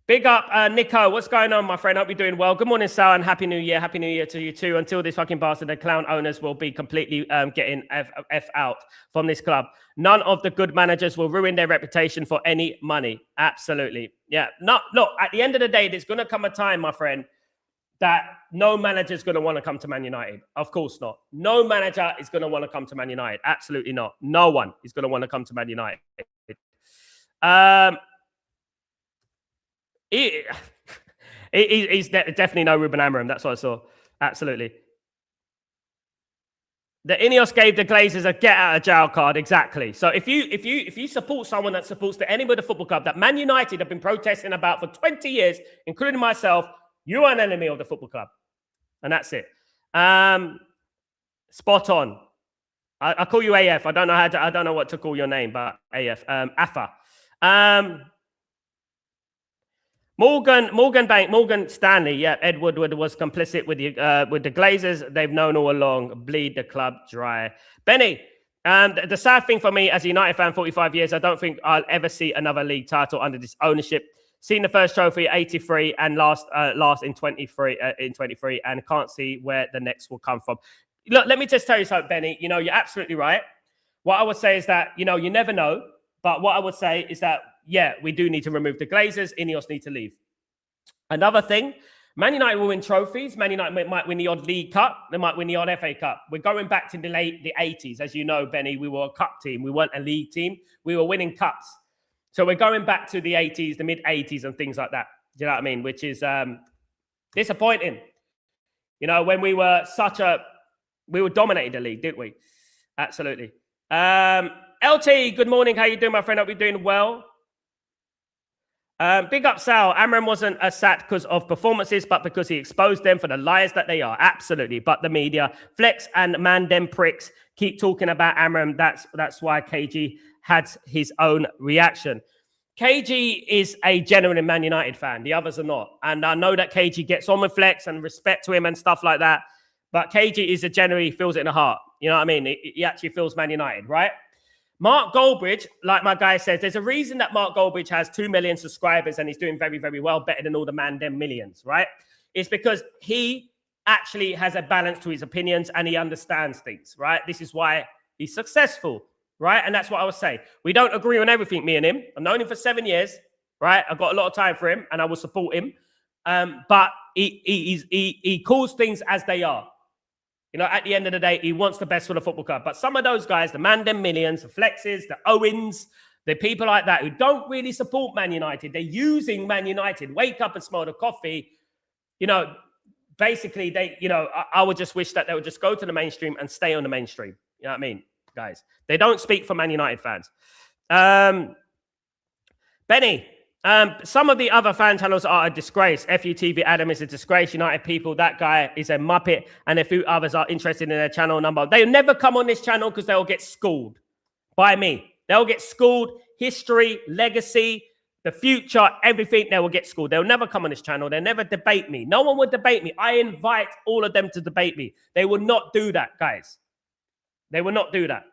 Big up, Nico. What's going on, my friend? Hope you're doing well. Good morning, Sal, and Happy New Year. Happy New Year to you too. Until this fucking bastard, the clown owners will be completely getting F out from this club. None of the good managers will ruin their reputation for any money. Absolutely. Yeah. Look, at the end of the day, there's going to come a time, my friend, that no manager is going to want to come to Man United. Of course not. No manager is going to want to come to Man United. Absolutely not. No one is going to want to come to Man United. He's definitely no Ruben Amorim. That's what I saw. Absolutely. The INEOS gave the Glazers a get out of jail card. Exactly. So if you support someone that supports any other football club that Man United have been protesting about for 20 years, including myself, you are an enemy of the football club, and that's it. Spot on. I call you AF. I don't know what to call your name, but AF. AFA. Morgan Stanley. Yeah, Ed Woodward was complicit with the Glazers. They've known all along. Bleed the club dry. Benny, the sad thing for me as a United fan, 45 years, I don't think I'll ever see another league title under this ownership. Seen the first trophy 83 and last in 23 and can't see where the next will come from. Look, let me just tell you something, Benny. You know, you're absolutely right. What I would say is that, you know, you never know. But what I would say is that, yeah, we do need to remove the Glazers. INEOS need to leave. Another thing, Man United will win trophies. Man United might win the odd League Cup. They might win the odd FA Cup. We're going back to the 80s. As you know, Benny, we were a cup team. We weren't a league team. We were winning cups. So we're going back to the 80s, the mid-80s and things like that. Do you know what I mean? Which is disappointing. You know, when we were dominating the league, didn't we? Absolutely. LT, good morning. How you doing, my friend? Hope you're doing well. Big up, Sal. Amorim wasn't sacked because of performances, but because he exposed them for the liars that they are. Absolutely. But the media, Flex and Mandem pricks keep talking about Amorim. That's why KG had his own reaction. KG is a genuine Man United fan. The others are not. And I know that KG gets on with Flex and respect to him and stuff like that. But KG is a genuine, feels it in the heart. You know what I mean? He actually feels Man United, right? Mark Goldbridge, like my guy says, there's a reason that Mark Goldbridge has 2 million subscribers and he's doing very, very well, better than all the Mandem millions, right? It's because he actually has a balance to his opinions and he understands things, right? This is why he's successful, right? And that's what I would say. We don't agree on everything, me and him. I've known him for 7 years, right? I've got a lot of time for him and I will support him. But he calls things as they are. You know, at the end of the day, he wants the best for the football club. But some of those guys, the Mandem Millions, the Flexes, the Owens, the people like that who don't really support Man United, they're using Man United. Wake up and smell the coffee. You know, basically, I would just wish that they would just go to the mainstream and stay on the mainstream. You know what I mean, guys? They don't speak for Man United fans. Benny, some of the other fan channels are a disgrace. FUTV Adam is a disgrace. United People, that guy is a muppet. And a few others are interested in their channel number. They'll never come on this channel because they'll get schooled by me. They'll get schooled. History, legacy, the future, everything, they will get schooled. They'll never come on this channel. They'll never debate me. No one would debate me. I invite all of them to debate me. They will not do that, guys. They will not do that.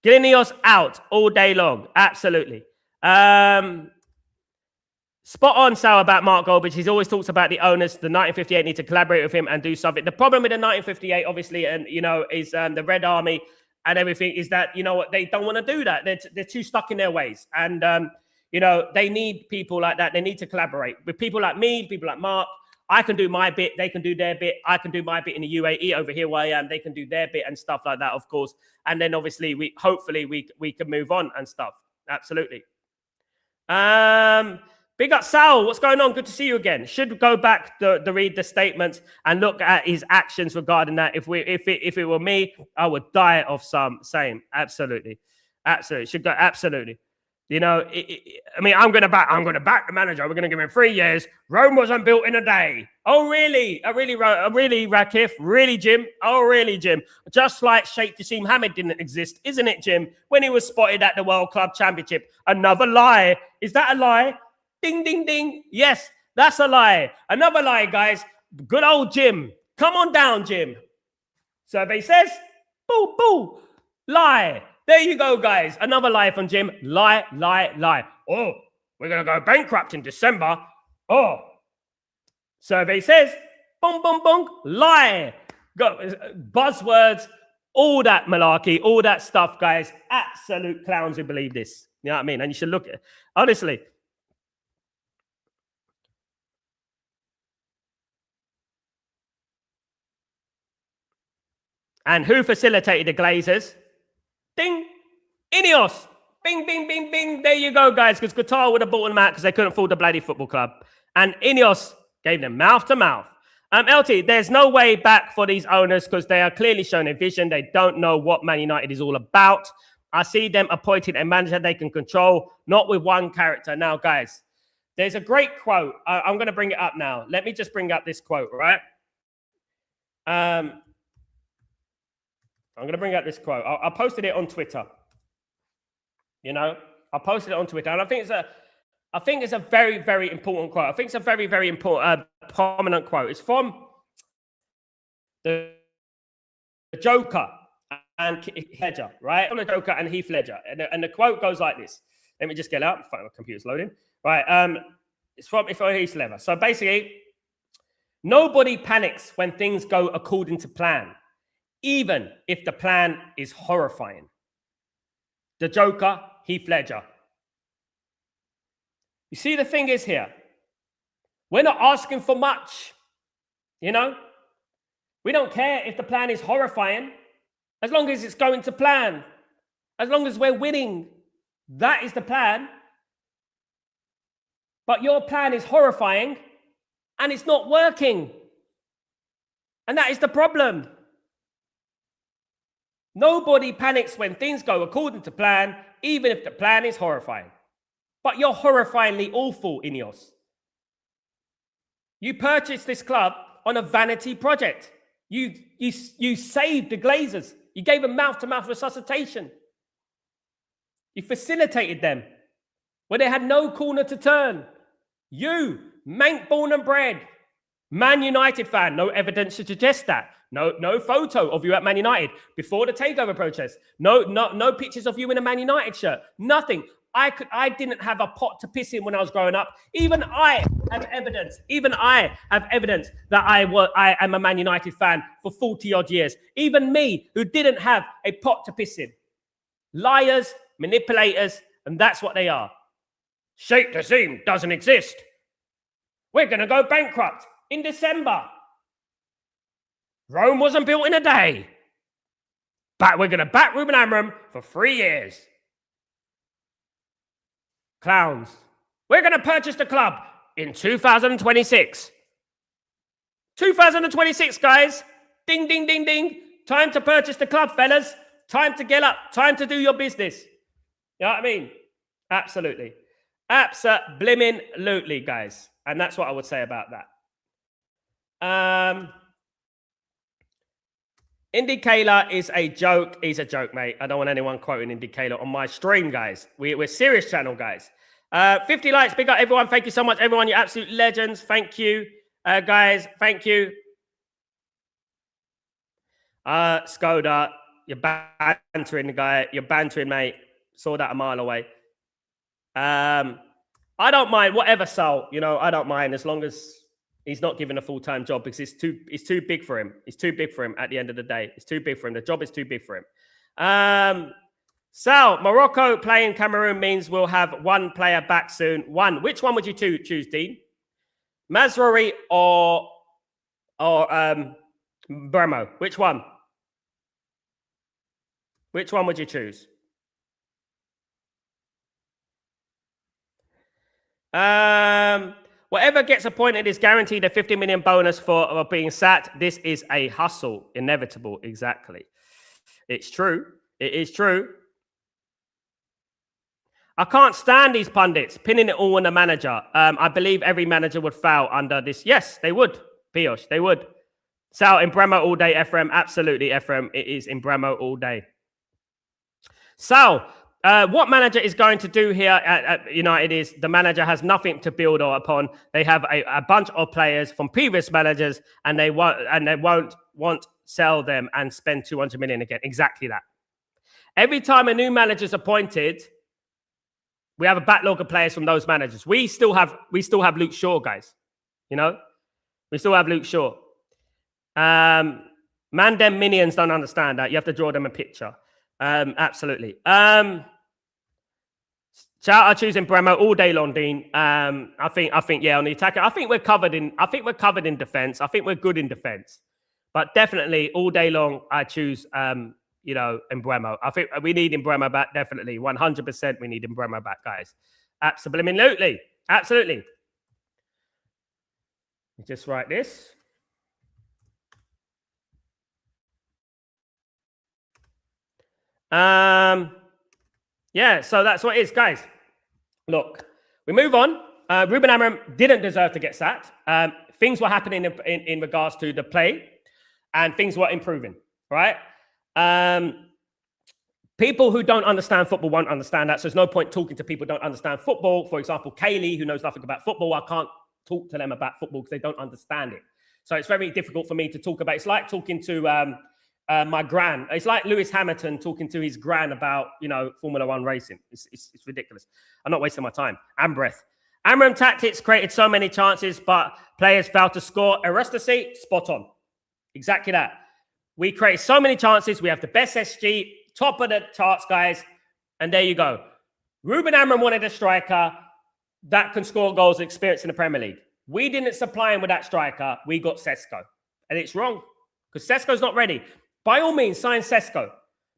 INEOS out all day long. Absolutely. Spot on, Sal, about Mark Goldbridge. He's always talks about the owners. The 1958 need to collaborate with him and do something. The problem with the 1958, obviously, and you know, is the Red Army and everything is that, you know what, they don't want to do that. They're too stuck in their ways. And, you know, they need people like that. They need to collaborate with people like me, people like Mark. I can do my bit. They can do their bit. I can do my bit in the UAE over here where I am. They can do their bit and stuff like that, of course. And then obviously, hopefully we can move on and stuff. Absolutely. Big up, Sal. What's going on? Good to see you again. Should go back to read the statements and look at his actions regarding that. If it were me, I would die of same. Absolutely. Should go. Absolutely. You know, I mean, I'm gonna back the manager. We're gonna give him 3 years. Rome wasn't built in a day. Oh, really? Really, Rakif? Really, Jim? Oh, really, Jim? Just like Sheikh Jassim Hamid didn't exist, isn't it, Jim? When he was spotted at the World Club Championship. Another lie. Is that a lie? Ding, ding, ding. Yes, that's a lie. Another lie, guys. Good old Jim. Come on down, Jim. Survey says, boo, boo. Lie. There you go, guys. Another lie from Jim. Lie, lie, lie. Oh, we're going to go bankrupt in December. Oh. Survey says, boom, boom, boom. Lie. Buzzwords, all that malarkey, all that stuff, guys. Absolute clowns who believe this. You know what I mean? And you should look at it. Honestly. And who facilitated the Glazers? Ding. INEOS. Bing, bing, bing, bing. There you go, guys. Because Qatar would have bought them out because they couldn't afford the bloody football club. And INEOS gave them mouth to mouth. LT, there's no way back for these owners because they are clearly showing a vision. They don't know what Man United is all about. I see them appointing a manager they can control, not with one character. Now, guys, there's a great quote. I'm going to bring it up now. Let me just bring up this quote, right? I'm going to bring out this quote. I posted it on Twitter. You know, I posted it on Twitter. And I think it's a very, very important quote. I think it's a very, very important, prominent quote. It's from the Joker and Heath Ledger, right? From the Joker and Heath Ledger. And the quote goes like this. Let me just get it up. My computer's loading. Right. It's from Heath Ledger. So basically, nobody panics when things go according to plan, even if the plan is horrifying. The Joker, Heath Ledger. You see, the thing is here, we're not asking for much, you know? We don't care if the plan is horrifying, as long as it's going to plan, as long as we're winning. That is the plan. But your plan is horrifying, and it's not working. And that is the problem. Nobody panics when things go according to plan, even if the plan is horrifying. But you're horrifyingly awful, INEOS. You purchased this club on a vanity project. You saved the Glazers. You gave them mouth-to-mouth resuscitation. You facilitated them when they had no corner to turn. You, Mank born and bred, Man United fan, no evidence to suggest that. No photo of you at Man United before the takeover protest. No pictures of you in a Man United shirt. Nothing. I didn't have a pot to piss in when I was growing up. Even I have evidence. Even I have evidence that I am a Man United fan for 40 odd years. Even me, who didn't have a pot to piss in. Liars, manipulators, and that's what they are. Sheikh Jassim doesn't exist. We're going to go bankrupt. in December. Rome wasn't built in a day. But we're going to back Ruben Amorim for 3 years. Clowns. We're going to purchase the club in 2026. 2026, guys. Ding, ding, ding, ding. Time to purchase the club, fellas. Time to get up. Time to do your business. You know what I mean? Absolutely. Abso-blimmin-lutely, guys. And that's what I would say about that. Indy Kayla is a joke. He's a joke, mate. I don't want anyone quoting Indy Kayla on my stream, guys. We're serious channel, guys. 50 likes. Big up, everyone. Thank you so much, everyone. You're absolute legends. Thank you, guys. Thank you. Skoda, you're bantering the guy. You're bantering, mate. Saw that a mile away. I don't mind. Whatever, Sal. You know, I don't mind as long as he's not given a full-time job because it's too big for him. It's too big for him at the end of the day. It's too big for him. The job is too big for him. Sal, Morocco playing Cameroon means we'll have one player back soon. One. Which one would you choose, Dean? Mazraoui or Bremo? Which one? Which one would you choose? Whatever gets appointed is guaranteed a 50 million bonus for being sat. This is a hustle. Inevitable. Exactly. It's true. It is true. I can't stand these pundits pinning it all on the manager. I believe every manager would foul under this. Yes, they would. Pioche, they would. Sal, in Bremo all day, Ephraim. Absolutely, Ephraim. It is in Bremo all day. Sal, what manager is going to do here at United is the manager has nothing to build upon. They have a bunch of players from previous managers, and they won't sell them and spend 200 million again. Exactly that. Every time a new manager is appointed, we have a backlog of players from those managers. We still have Luke Shaw, guys. You know, we still have Luke Shaw. Man, them minions don't understand that. You have to draw them a picture. Absolutely. Shout out choosing Bremo all day long, Dean. I think, yeah, on the attacker. I think we're covered in defense. I think we're good in defense. But definitely all day long, I choose Bremo. I think we need Bremo back, definitely. 100% we need Bremo back, guys. Absolutely. Absolutely. Just write this. Yeah, so that's what it is, guys. Look, we move on. Ruben Amorim didn't deserve to get sacked. Things were happening in regards to the play, and things were improving, right? People who don't understand football won't understand that. So there's no point talking to people who don't understand football. For example, Kaylee, who knows nothing about football, I can't talk to them about football because they don't understand it. So it's very difficult for me to talk about. It's like talking to my gran. It's like Lewis Hamilton talking to his gran about, Formula One racing. It's ridiculous. I'm not wasting my time. And breath. Amorim tactics created so many chances, but players failed to score. Aristocracy, spot on. Exactly that. We create so many chances. We have the best SG, top of the charts, guys. And there you go. Ruben Amorim wanted a striker that can score goals and experience in the Premier League. We didn't supply him with that striker. We got Sesko. And it's wrong because Sesko's not ready. By all means, sign Sesko.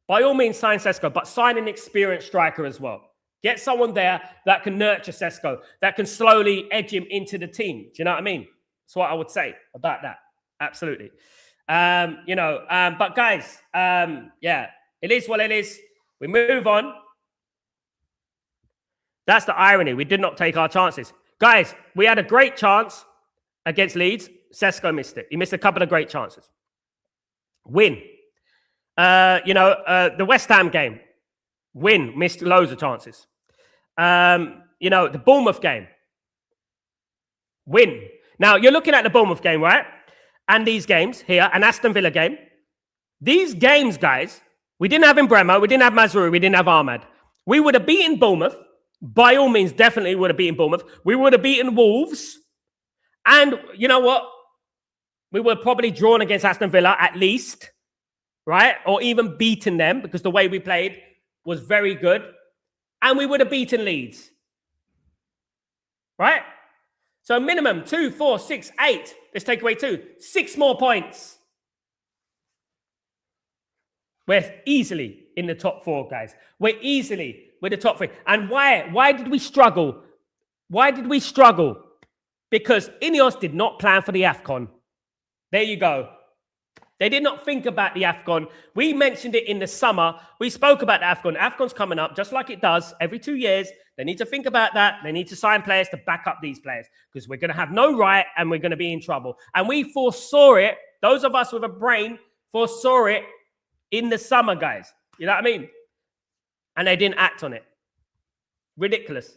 But sign an experienced striker as well. Get someone there that can nurture Sesko, that can slowly edge him into the team. Do you know what I mean? That's what I would say about that. Absolutely. But guys, yeah, it is what it is. We move on. That's the irony. We did not take our chances. Guys, we had a great chance against Leeds. Sesko missed it. He missed a couple of great chances. Win. The West Ham game. Win. Missed loads of chances. The Bournemouth game. Win. Now, you're looking at the Bournemouth game, right? And these games here, an Aston Villa game. These games, guys, we didn't have Bremo, we didn't have Mazraoui, we didn't have Ahmad. We would have beaten Bournemouth. By all means, definitely would have beaten Bournemouth. We would have beaten Wolves. And you know what? We were probably drawn against Aston Villa at least, right? Or even beaten them because the way we played was very good. And we would have beaten Leeds. Right? So minimum 2, 4, 6, 8. Let's take away 2. 6 more points. We're easily in the top 4, guys. We're easily with the top 3. And why did we struggle? Why did we struggle? Because INEOS did not plan for the AFCON. There you go. They did not think about the AFCON. We mentioned it in the summer. We spoke about the AFCON. AFCON's coming up just like it does every 2 years. They need to think about that. They need to sign players to back up these players because we're going to have no right and we're going to be in trouble. And we foresaw it. Those of us with a brain foresaw it in the summer, guys. You know what I mean? And they didn't act on it. Ridiculous.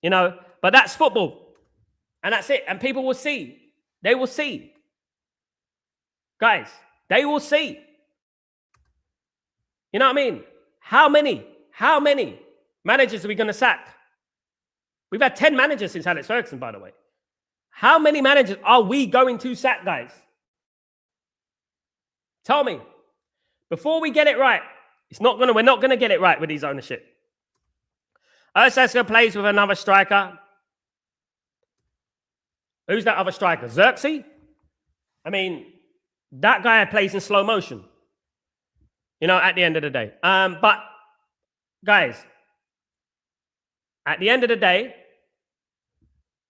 You know, but that's football. And that's it. And people will see. They will see. Guys, they will see. You know what I mean? How many managers are we going to sack? We've had 10 managers since Alex Ferguson, by the way. How many managers are we going to sack, guys? Tell me. Before we get it right, we're not going to get it right with his ownership. Erseska plays with another striker. Who's that other striker? Xerxes? I mean, that guy plays in slow motion. You know, at the end of the day. But, guys, at the end of the day,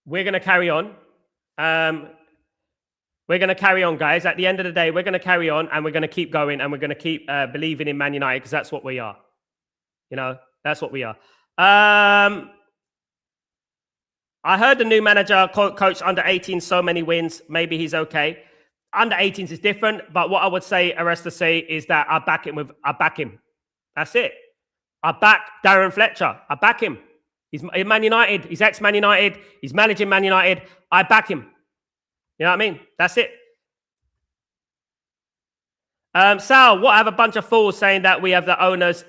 we're going to carry on. We're going to carry on, guys. At the end of the day, we're going to carry on and we're going to keep going and we're going to keep believing in Man United because that's what we are. You know, that's what we are. I heard the new manager coach under 18, so many wins. Maybe he's okay. Under 18s is different, but what I would say, Arresta say, is that I back him. That's it. I back Darren Fletcher. I back him. He's in Man United. He's ex-Man United. He's managing Man United. I back him. You know what I mean? That's it. Sal, what have a bunch of fools saying that we have the owners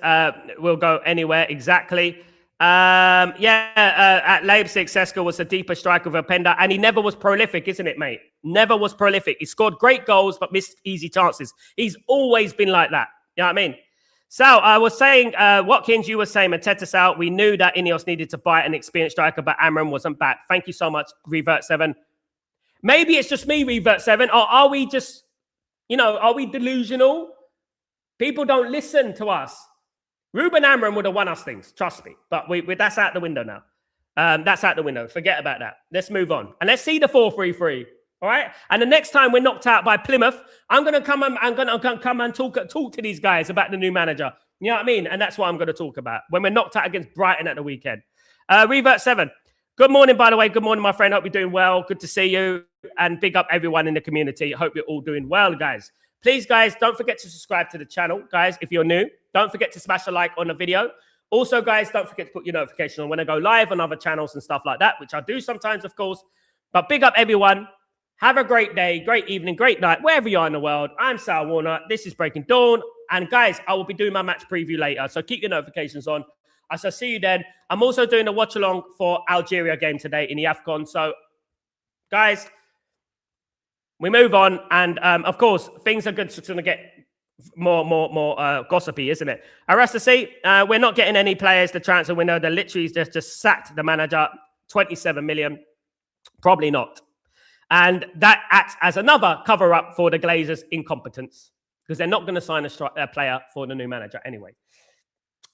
will go anywhere? Exactly. At Leipzig, Seska was a deeper striker with a Openda, and he never was prolific, isn't it, mate? Never was prolific. He scored great goals, but missed easy chances. He's always been like that. You know what I mean? Sal, I was saying, Watkins, you were saying, Mateta Sal, we knew that INEOS needed to buy an experienced striker, but Amorim wasn't back. Thank you so much, Revert7. Maybe it's just me, Revert7, or are we just, are we delusional? People don't listen to us. Ruben Amorim would have won us things, trust me. But that's out the window now. That's out the window. Forget about that. Let's move on. And let's see the 4-3-3. All right? And the next time we're knocked out by Plymouth, I'm going to come and talk to these guys about the new manager. You know what I mean? And that's what I'm going to talk about when we're knocked out against Brighton at the weekend. Revert7. Good morning, by the way. Good morning, my friend. Hope you're doing well. Good to see you. And big up everyone in the community. Hope you're all doing well, guys. Please, guys, don't forget to subscribe to the channel. Guys, if you're new, don't forget to smash a like on the video. Also, guys, don't forget to put your notification on when I go live on other channels and stuff like that, which I do sometimes, of course. But big up everyone. Have a great day, great evening, great night, wherever you are in the world. I'm Sal Warner. This is Breaking Dawn. And, guys, I will be doing my match preview later, so keep your notifications on. I shall see you then. I'm also doing a watch-along for Algeria game today in the AFCON. So, guys, we move on. And, of course, things are going to get more gossipy, isn't it? Arresta C, we're not getting any players to transfer window. They literally just sacked the manager, 27 million. Probably not. And that acts as another cover-up for the Glazers' incompetence because they're not going to sign a player for the new manager anyway.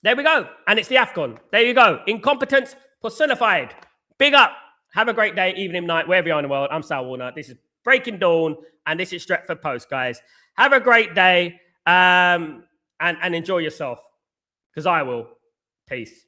There we go. And it's the AFCON. There you go. Incompetence personified. Big up. Have a great day, evening, night, wherever you are in the world. I'm Sal Warner. This is Breaking Dawn, and this is Stretford Post, guys. Have a great day and enjoy yourself because I will. Peace.